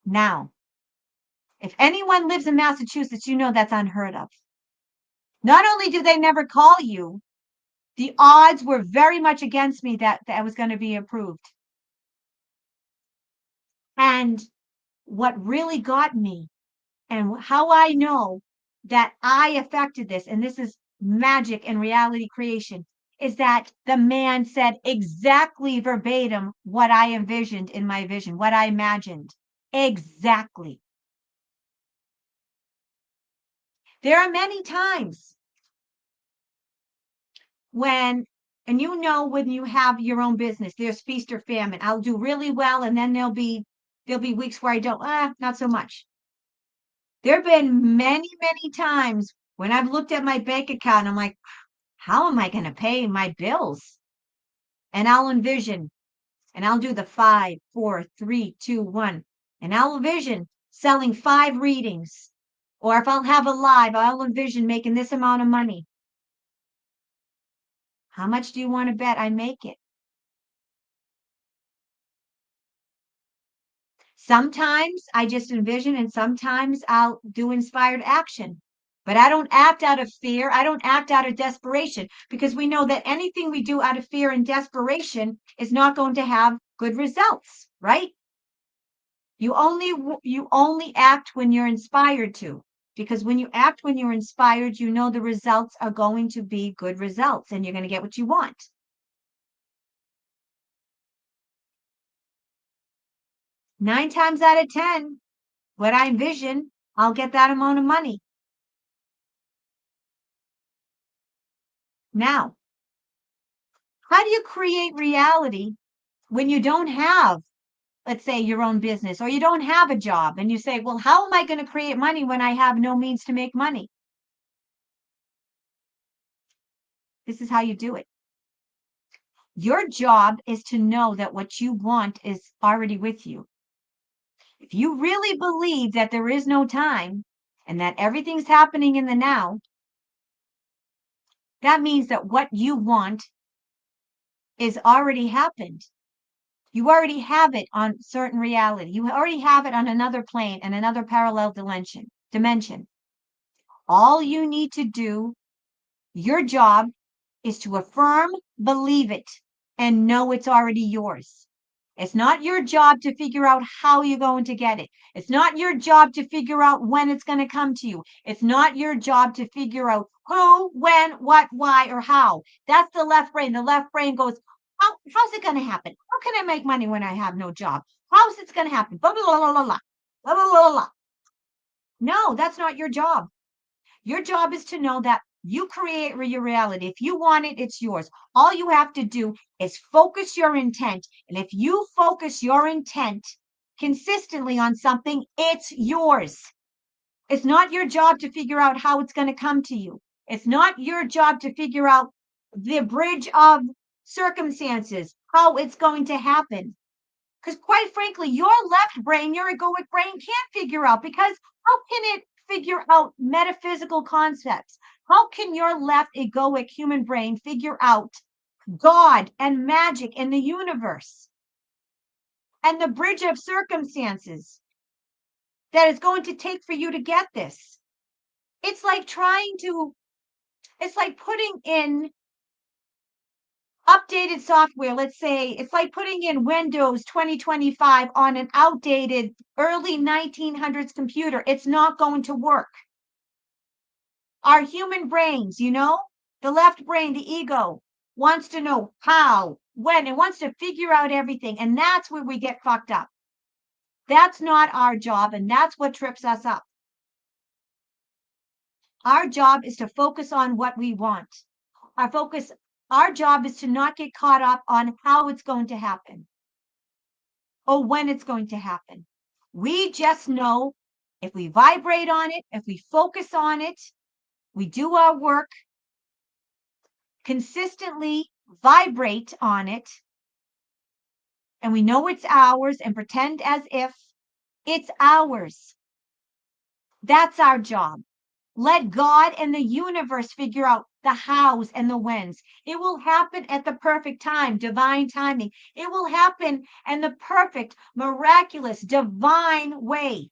Now, if anyone lives in Massachusetts, you know that's unheard of. Not only do they never call you, the odds were very much against me that was going to be approved. And what really got me, and how I know that I affected this, and this is magic and reality creation, is that the man said exactly verbatim what I envisioned in my vision, what I imagined. Exactly. There are many times when, and you know, when you have your own business, there's feast or famine. I'll do really well, and then there'll be weeks where I don't, not so much. There have been many, many times when I've looked at my bank account, I'm like, how am I going to pay my bills? And I'll envision, and I'll do the 5, 4, 3, 2, 1, and I'll envision selling 5 readings. Or if I'll have a live, I'll envision making this amount of money. How much do you want to bet I make it? Sometimes I just envision, and sometimes I'll do inspired action. But I don't act out of fear. I don't act out of desperation, because we know that anything we do out of fear and desperation is not going to have good results, right? You only act when you're inspired to, because when you act when you're inspired, you know the results are going to be good results and you're going to get what you want. Nine times out of 10, what I envision, I'll get that amount of money. Now, how do you create reality when you don't have, let's say, your own business, or you don't have a job, and you say, well, how am I going to create money when I have no means to make money? This is how you do it. Your job is to know that what you want is already with you. If you really believe that there is no time and that everything's happening in the now, that means that what you want is already happened. You already have it on certain reality. You already have it on another plane and another parallel dimension. All you need to do, your job, is to affirm, believe it, and know it's already yours. It's not your job to figure out how you're going to get it. It's not your job to figure out when it's going to come to you. It's not your job to figure out who, when, what, why, or how. That's the left brain. The left brain goes, how's it going to happen? How can I make money when I have no job? How's it going to happen? Blah, blah, blah, blah, blah, blah, blah, blah, blah. No, that's not your job. Your job is to know that you create your reality. If you want it, it's yours. All you have to do is focus your intent. And if you focus your intent consistently on something, it's yours. It's not your job to figure out how it's going to come to you. It's not your job to figure out the bridge of circumstances, how it's going to happen. Because quite frankly, your left brain, your egoic brain can't figure out, because how can it figure out metaphysical concepts? How can your left egoic human brain figure out God and magic in the universe and the bridge of circumstances that is going to take for you to get this? It's like it's like putting in updated software. Let's say it's like putting in Windows 2025 on an outdated early 1900s computer. It's not going to work. Our human brains, the left brain, the ego, wants to know how, when, and wants to figure out everything. And that's where we get fucked up. That's not our job, and that's what trips us up. Our job is to focus on what we want. Our job is to not get caught up on how it's going to happen or when it's going to happen. We just know if we vibrate on it, if we focus on it, we do our work, consistently vibrate on it, and we know it's ours and pretend as if it's ours. That's our job. Let God and the universe figure out the hows and the whens. It will happen at the perfect time, divine timing. It will happen in the perfect, miraculous, divine way.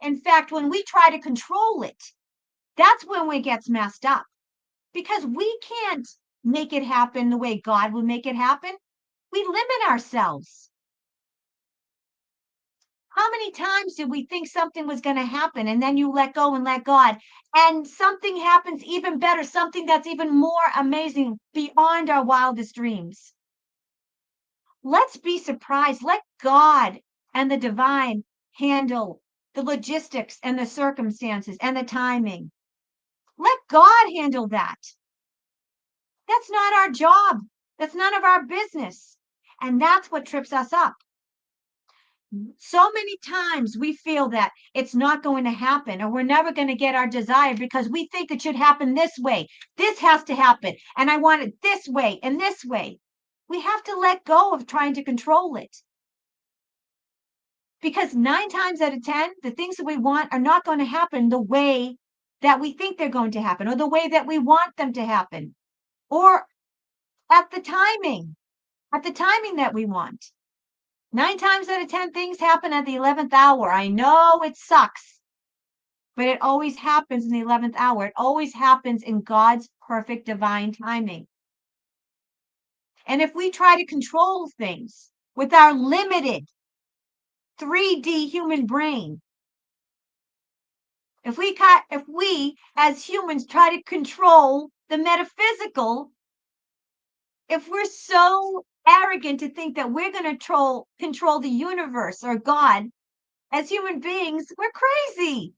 In fact, when we try to control it, that's when it gets messed up, because we can't make it happen the way God will make it happen. We limit ourselves. How many times did we think something was going to happen, and then you let go and let God, and something happens even better, something that's even more amazing, beyond our wildest dreams? Let's be surprised. Let God and the divine handle the logistics and the circumstances and the timing. Let God handle that. That's not our job. That's none of our business. And that's what trips us up. So many times we feel that it's not going to happen, or we're never going to get our desire because we think it should happen this way. This has to happen, and I want it this way and this way. We have to let go of trying to control it. Because 9 times out of 10, the things that we want are not going to happen the way that we think they're going to happen, or the way that we want them to happen, or at the timing that we want. 9 times out of 10, things happen at the 11th hour. I know it sucks, but it always happens in the 11th hour. It always happens in God's perfect divine timing. And if we try to control things with our limited 3D human brain, if we as humans try to control the metaphysical, if we're so arrogant to think that we're going to control the universe or God, as human beings, we're crazy.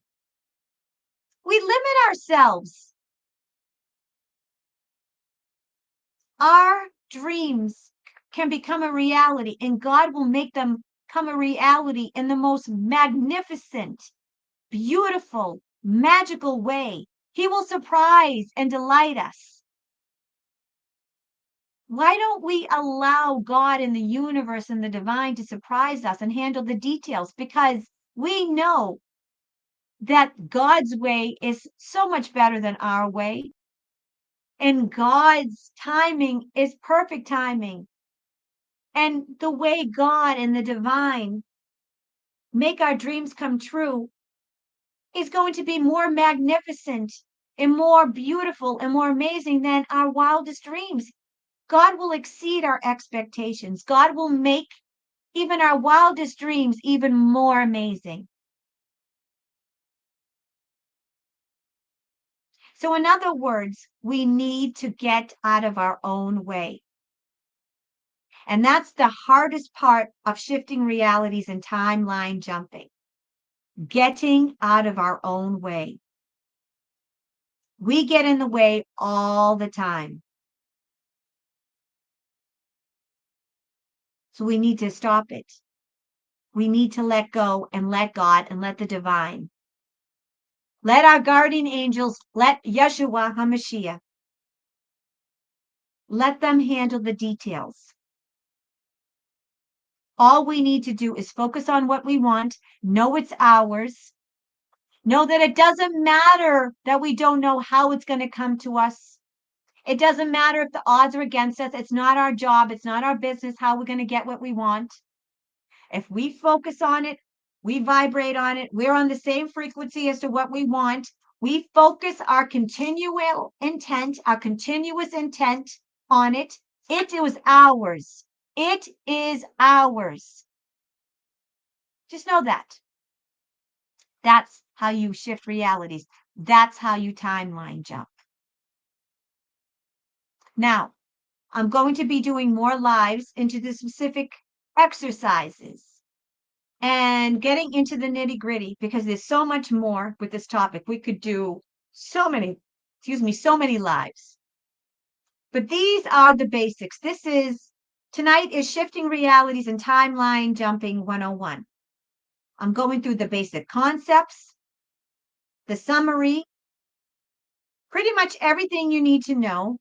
We limit ourselves. Our dreams can become a reality, and God will make them come a reality in the most magnificent, beautiful, magical way. He will surprise and delight us. Why don't we allow God and the universe and the divine to surprise us and handle the details? Because we know that God's way is so much better than our way. And God's timing is perfect timing. And the way God and the divine make our dreams come true is going to be more magnificent and more beautiful and more amazing than our wildest dreams. God will exceed our expectations. God will make even our wildest dreams even more amazing. So in other words, we need to get out of our own way. And that's the hardest part of shifting realities and timeline jumping. Getting out of our own way. We get in the way all the time. So we need to stop it. We need to let go and let God and let the divine. Let our guardian angels, let Yeshua HaMashiach, let them handle the details. All we need to do is focus on what we want, know it's ours, know that it doesn't matter that we don't know how it's going to come to us. It doesn't matter if the odds are against us. It's not our job. It's not our business how we're going to get what we want. If we focus on it, we vibrate on it, we're on the same frequency as to what we want. We focus our continual intent, our continuous intent on it. It was ours. It is ours. Just know that. That's how you shift realities. That's how you timeline jump. Now, I'm going to be doing more lives into the specific exercises and getting into the nitty gritty because there's so much more with this topic. We could do so many lives. But these are the basics. Tonight is Shifting Realities and Timeline Jumping 101. I'm going through the basic concepts, the summary, pretty much everything you need to know.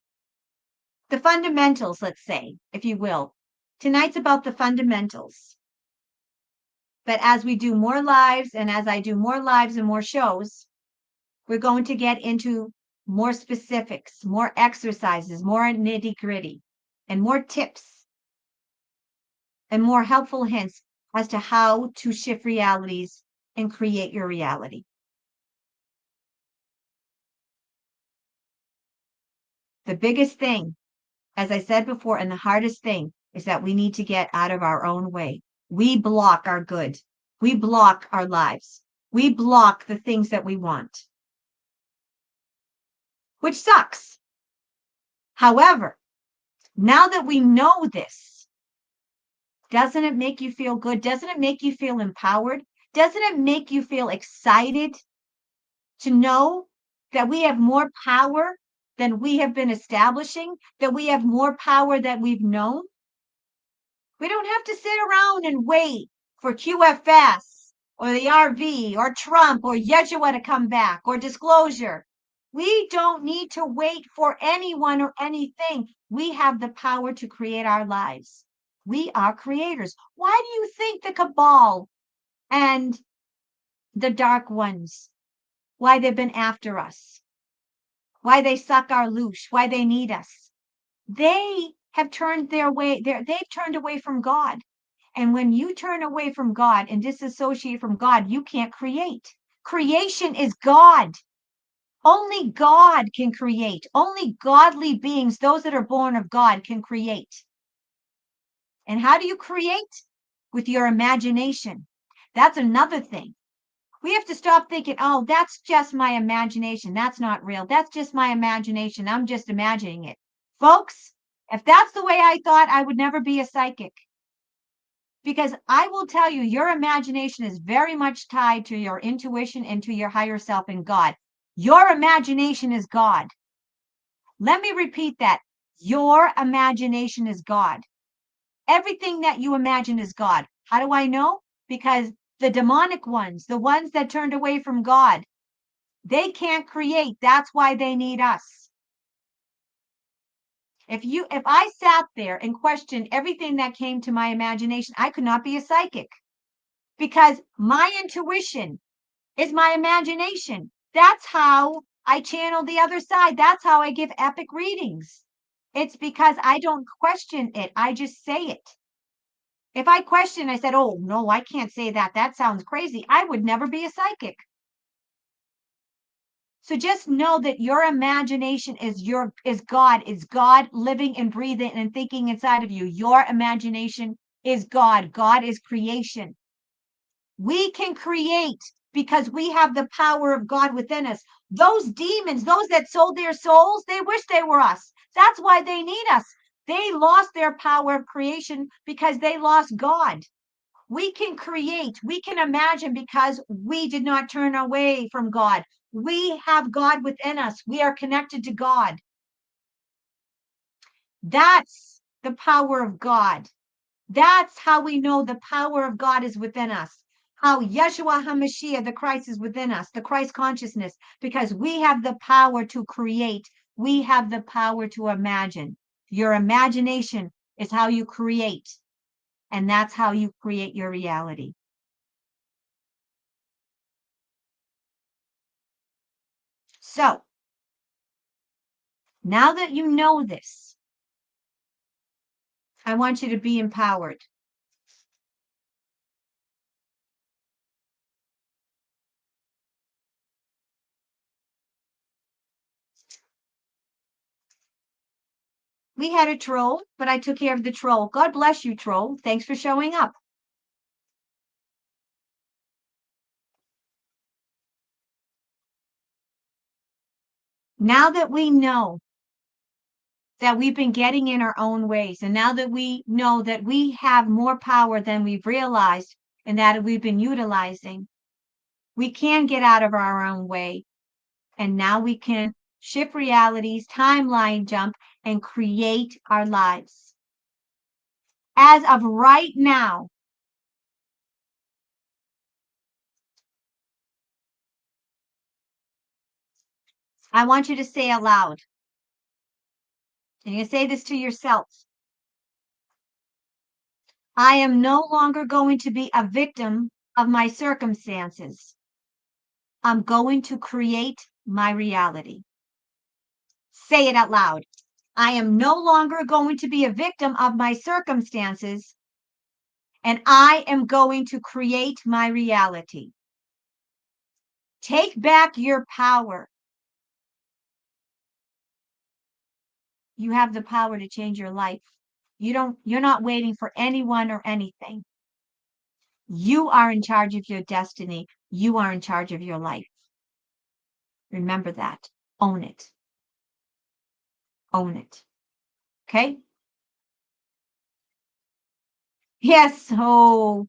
The fundamentals, let's say, if you will. Tonight's about the fundamentals. But as we do more lives and as I do more lives and more shows, we're going to get into more specifics, more exercises, more nitty gritty, and more tips and more helpful hints as to how to shift realities and create your reality. The biggest thing, as I said before, and the hardest thing is that we need to get out of our own way. We block our good. We block our lives. We block the things that we want, which sucks. However, now that we know this, doesn't it make you feel good? Doesn't it make you feel empowered? Doesn't it make you feel excited to know that we have more power than we have been establishing, that we have more power than we've known? We don't have to sit around and wait for QFS or the RV or Trump or Yeshua to come back or disclosure. We don't need to wait for anyone or anything. We have the power to create our lives. We are creators. Why do you think the cabal and the dark ones, why they've been after us? Why they suck our loosh? Why they need us? They have turned they've turned away from God. And when you turn away from God and disassociate from God, you can't create. Creation is God. Only God can create. Only godly beings, those that are born of God, can create. And how do you create? With your imagination. That's another thing. We have to stop thinking, oh, that's just my imagination. That's not real. That's just my imagination. I'm just imagining it. Folks, if that's the way I thought, I would never be a psychic. Because I will tell you, your imagination is very much tied to your intuition and to your higher self and God. Your imagination is God. Let me repeat that. Your imagination is God. Everything that you imagine is God. How do I know? Because the demonic ones, the ones that turned away from God, they can't create. That's why they need us. If I sat there and questioned everything that came to my imagination, I could not be a psychic because my intuition is my imagination. That's how I channel the other side. That's how I give epic readings. It's because I don't question it. I just say it. If I question, I said, oh, no, I can't say that. That sounds crazy. I would never be a psychic. So just know that your imagination is God. Is God living and breathing and thinking inside of you. Your imagination is God. God is creation. We can create because we have the power of God within us. Those demons, those that sold their souls, they wish they were us. That's why they need us. They lost their power of creation because they lost God. We can create, we can imagine because we did not turn away from God. We have God within us. We are connected to God. That's the power of God. That's how we know the power of God is within us. How Yeshua HaMashiach, the Christ, is within us, the Christ consciousness, because we have the power to create. We have the power to imagine. Your imagination is how you create. And that's how you create your reality. So, now that you know this, I want you to be empowered. We had a troll, but I took care of the troll. God bless you, troll. Thanks for showing up. Now that we know that we've been getting in our own ways, and now that we know that we have more power than we've realized and that we've been utilizing, we can get out of our own way. And now we can shift realities, timeline jump, and create our lives. As of right now, I want you to say aloud, and you say this to yourself. I am no longer going to be a victim of my circumstances. I'm going to create my reality. Say it out loud. I am no longer going to be a victim of my circumstances, and I am going to create my reality. Take back your power. You have the power to change your life. You're not waiting for anyone or anything. You are in charge of your destiny. You are in charge of your life. Remember that. Own it. Own it. Okay? Yes. Oh,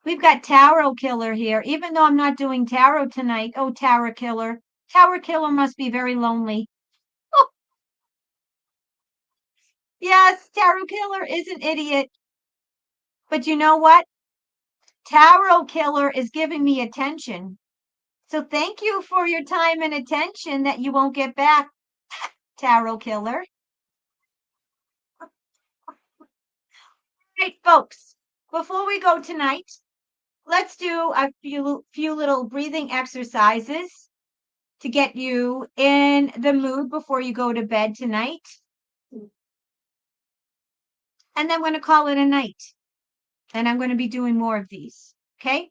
we've got Tarot Killer here. Even though I'm not doing tarot tonight. Oh, Tarot Killer. Tarot Killer must be very lonely. Oh, yes, Tarot Killer is an idiot. But you know what? Tarot Killer is giving me attention. So thank you for your time and attention that you won't get back, Tarot Killer. Right, folks, before we go tonight, let's do a few little breathing exercises to get you in the mood before you go to bed tonight. And then I'm going to call it a night. And I'm going to be doing more of these. Okay?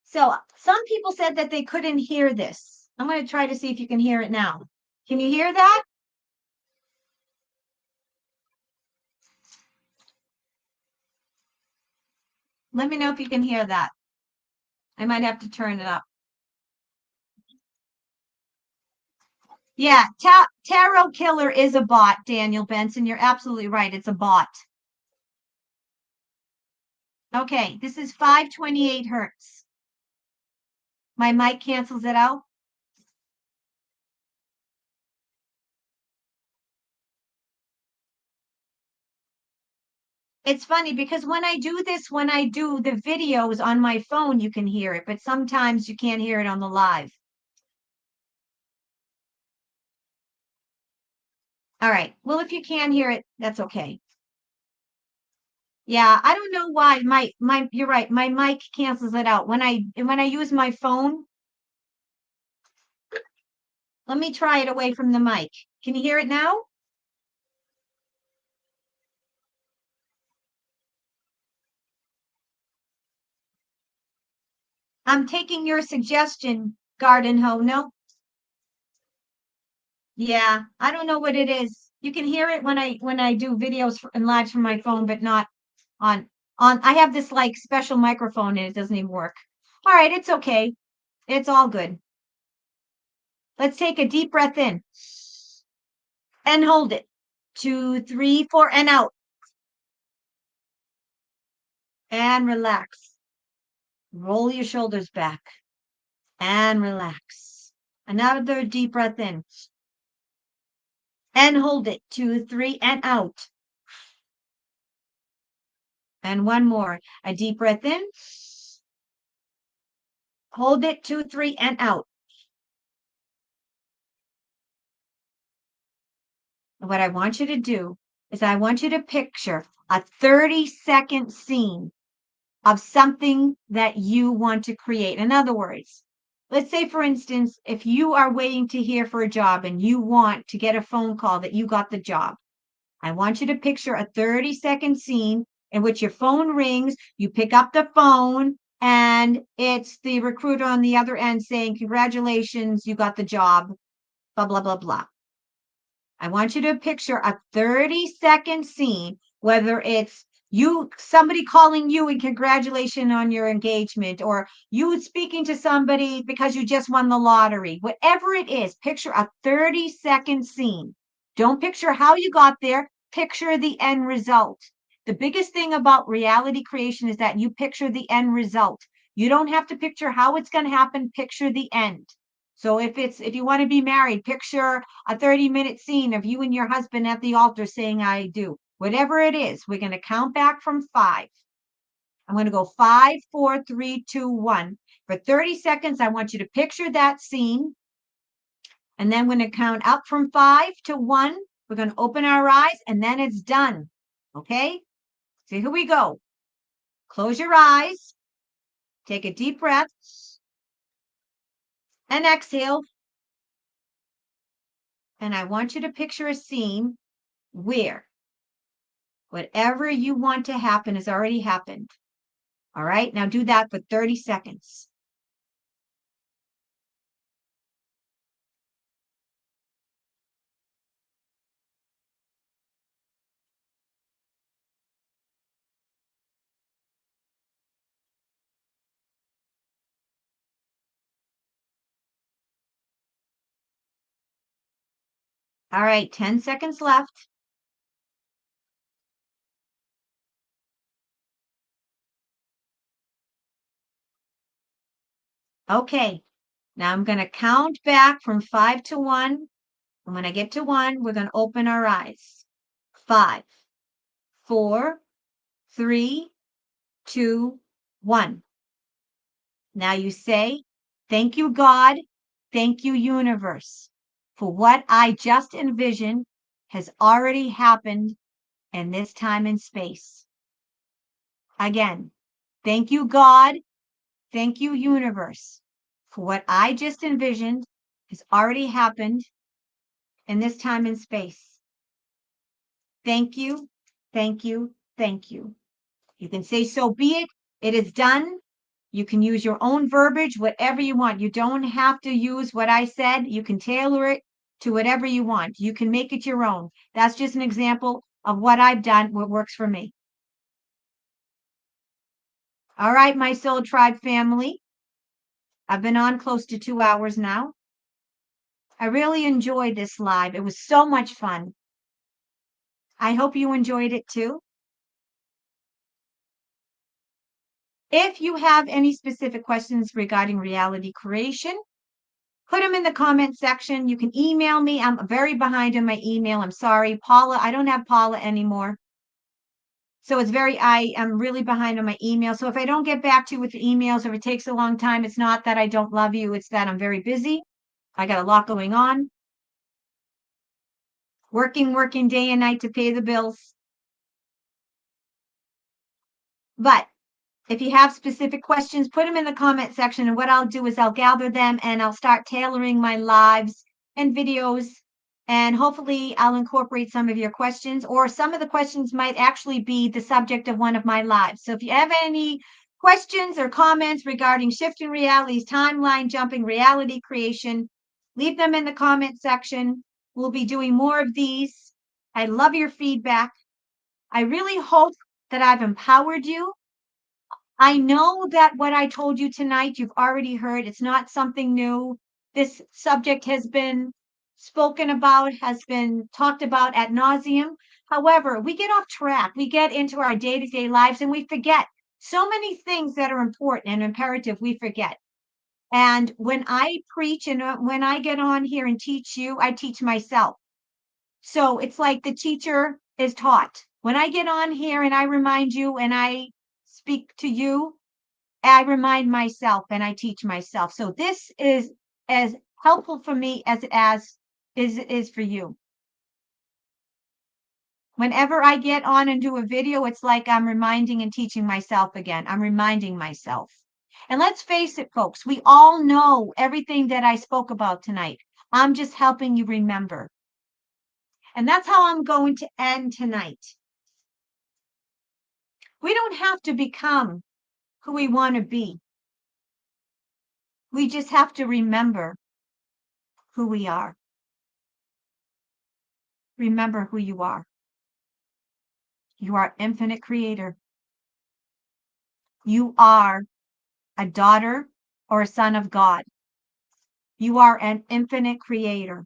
So some people said that they couldn't hear this. I'm going to try to see if you can hear it now. Can you hear that? Let me know if you can hear that. I might have to turn it up. Yeah, Tarot Killer is a bot, Daniel Benson. You're absolutely right. It's a bot. Okay, this is 528 hertz. My mic cancels it out. It's funny because when I do the videos on my phone, you can hear it, but sometimes you can't hear it on the live. All right. Well, if you can hear it, that's okay. Yeah, I don't know why you're right. My mic cancels it out. When I use my phone, let me try it away from the mic. Can you hear it now? I'm taking your suggestion, Garden Hoe. No. Yeah, I don't know what it is. You can hear it when I do videos and lives from my phone, but not on I have this like special microphone and it doesn't even work. All right, it's okay. It's all good. Let's take a deep breath in and hold it. 2, 3, 4, and out. And relax. Roll your shoulders back and relax. Another deep breath in and hold it. 2, 3, and out. And one more. A deep breath in. Hold it. 2, 3, and out. What I want you to do is I want you to picture a 30-second scene of something that you want to create. In other words, let's say, for instance, if you are waiting to hear for a job and you want to get a phone call that you got the job, I want you to picture a 30-second scene in which your phone rings, you pick up the phone, and it's the recruiter on the other end saying, congratulations, you got the job, blah, blah, blah, blah. I want you to picture a 30-second scene, whether it's somebody calling you and congratulations on your engagement, or you speaking to somebody because you just won the lottery. Whatever it is, picture a 30-second scene. Don't picture how you got there, picture the end result. The biggest thing about reality creation is that you picture the end result. You don't have to picture how it's going to happen, picture the end. So if you want to be married, picture a 30-minute scene of you and your husband at the altar saying, I do. Whatever it is, we're going to count back from 5. I'm going to go 5, 4, 3, 2, 1. For 30 seconds, I want you to picture that scene. And then we're going to count up from 5 to 1. We're going to open our eyes, and then it's done. Okay? So here we go. Close your eyes. Take a deep breath. And exhale. And I want you to picture a scene where whatever you want to happen has already happened. All right, now do that for 30 seconds. All right, 10 seconds left. Okay, now I'm going to count back from 5 to 1. And when I get to 1, we're going to open our eyes. 5, 4, 3, 2, 1. Now you say, thank you, God. Thank you, universe, for what I just envisioned has already happened in this time and space. Again, thank you, God. Thank you, universe, for what I just envisioned has already happened in this time and space. Thank you, thank you, thank you. You can say, so be it. It is done. You can use your own verbiage, whatever you want. You don't have to use what I said. You can tailor it to whatever you want. You can make it your own. That's just an example of what I've done, what works for me. All right, my Soul Tribe family. I've been on close to 2 hours now. I really enjoyed this live. It was so much fun. I hope you enjoyed it too. If you have any specific questions regarding reality creation, put them in the comment section. You can email me. I'm very behind on my email. I'm sorry. Paula, I don't have Paula anymore. So I am really behind on my email. So if I don't get back to you with the emails, or if it takes a long time, it's not that I don't love you. It's that I'm very busy. I got a lot going on. Working day and night to pay the bills. But if you have specific questions, put them in the comment section. And what I'll do is I'll gather them and I'll start tailoring my lives and videos. And hopefully I'll incorporate some of your questions, or some of the questions might actually be the subject of one of my lives. So if you have any questions or comments regarding shifting realities, timeline jumping, reality creation, leave them in the comment section. We'll be doing more of these. I love your feedback. I really hope that I've empowered you. I know that what I told you tonight, you've already heard. It's not something new. This subject has been spoken about, has been talked about ad nauseum. However, we get off track. We get into our day-to-day lives and we forget so many things that are important and imperative. We forget. And when I preach and when I get on here and teach you, I teach myself. So it's like the teacher is taught. When I get on here and I remind you and I speak to you, I remind myself and I teach myself. So this is as helpful for me as it is for you. Whenever I get on and do a video, it's like I'm reminding and teaching myself again. I'm reminding myself. And let's face it, folks, we all know everything that I spoke about tonight. I'm just helping you remember. And that's how I'm going to end tonight. We don't have to become who we want to be. We just have to remember who we are. Remember who you are. You are infinite creator. You are a daughter or a son of God. You are an infinite creator.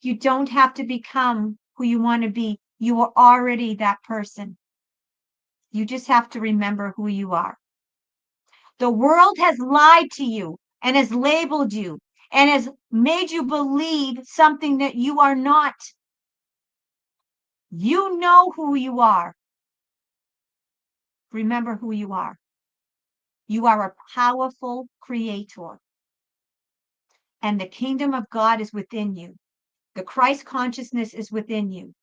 You don't have to become who you want to be. You are already that person. You just have to remember who you are. The world has lied to you and has labeled you and has made you believe something that you are not. You know who you are. Remember who you are. You are a powerful creator. And the kingdom of God is within you. The Christ consciousness is within you.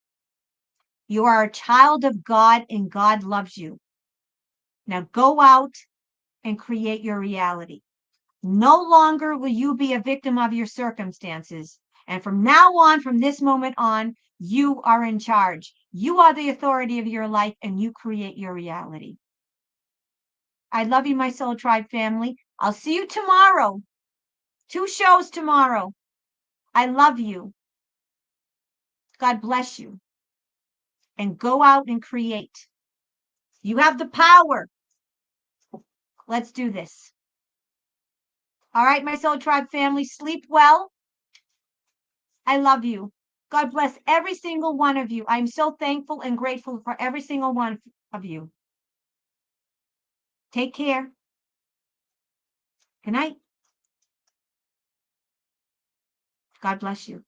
You are a child of God and God loves you. Now go out and create your reality. No longer will you be a victim of your circumstances. And from now on, from this moment on, you are in charge. You are the authority of your life and you create your reality. I love you, my Soul Tribe family. I'll see you tomorrow. 2 shows tomorrow. I love you. God bless you. And go out and create. You have the power. Let's do this. All right, my Soul Tribe family, sleep well. I love you. God bless every single one of you. I'm so thankful and grateful for every single one of you. Take care. Good night. God bless you.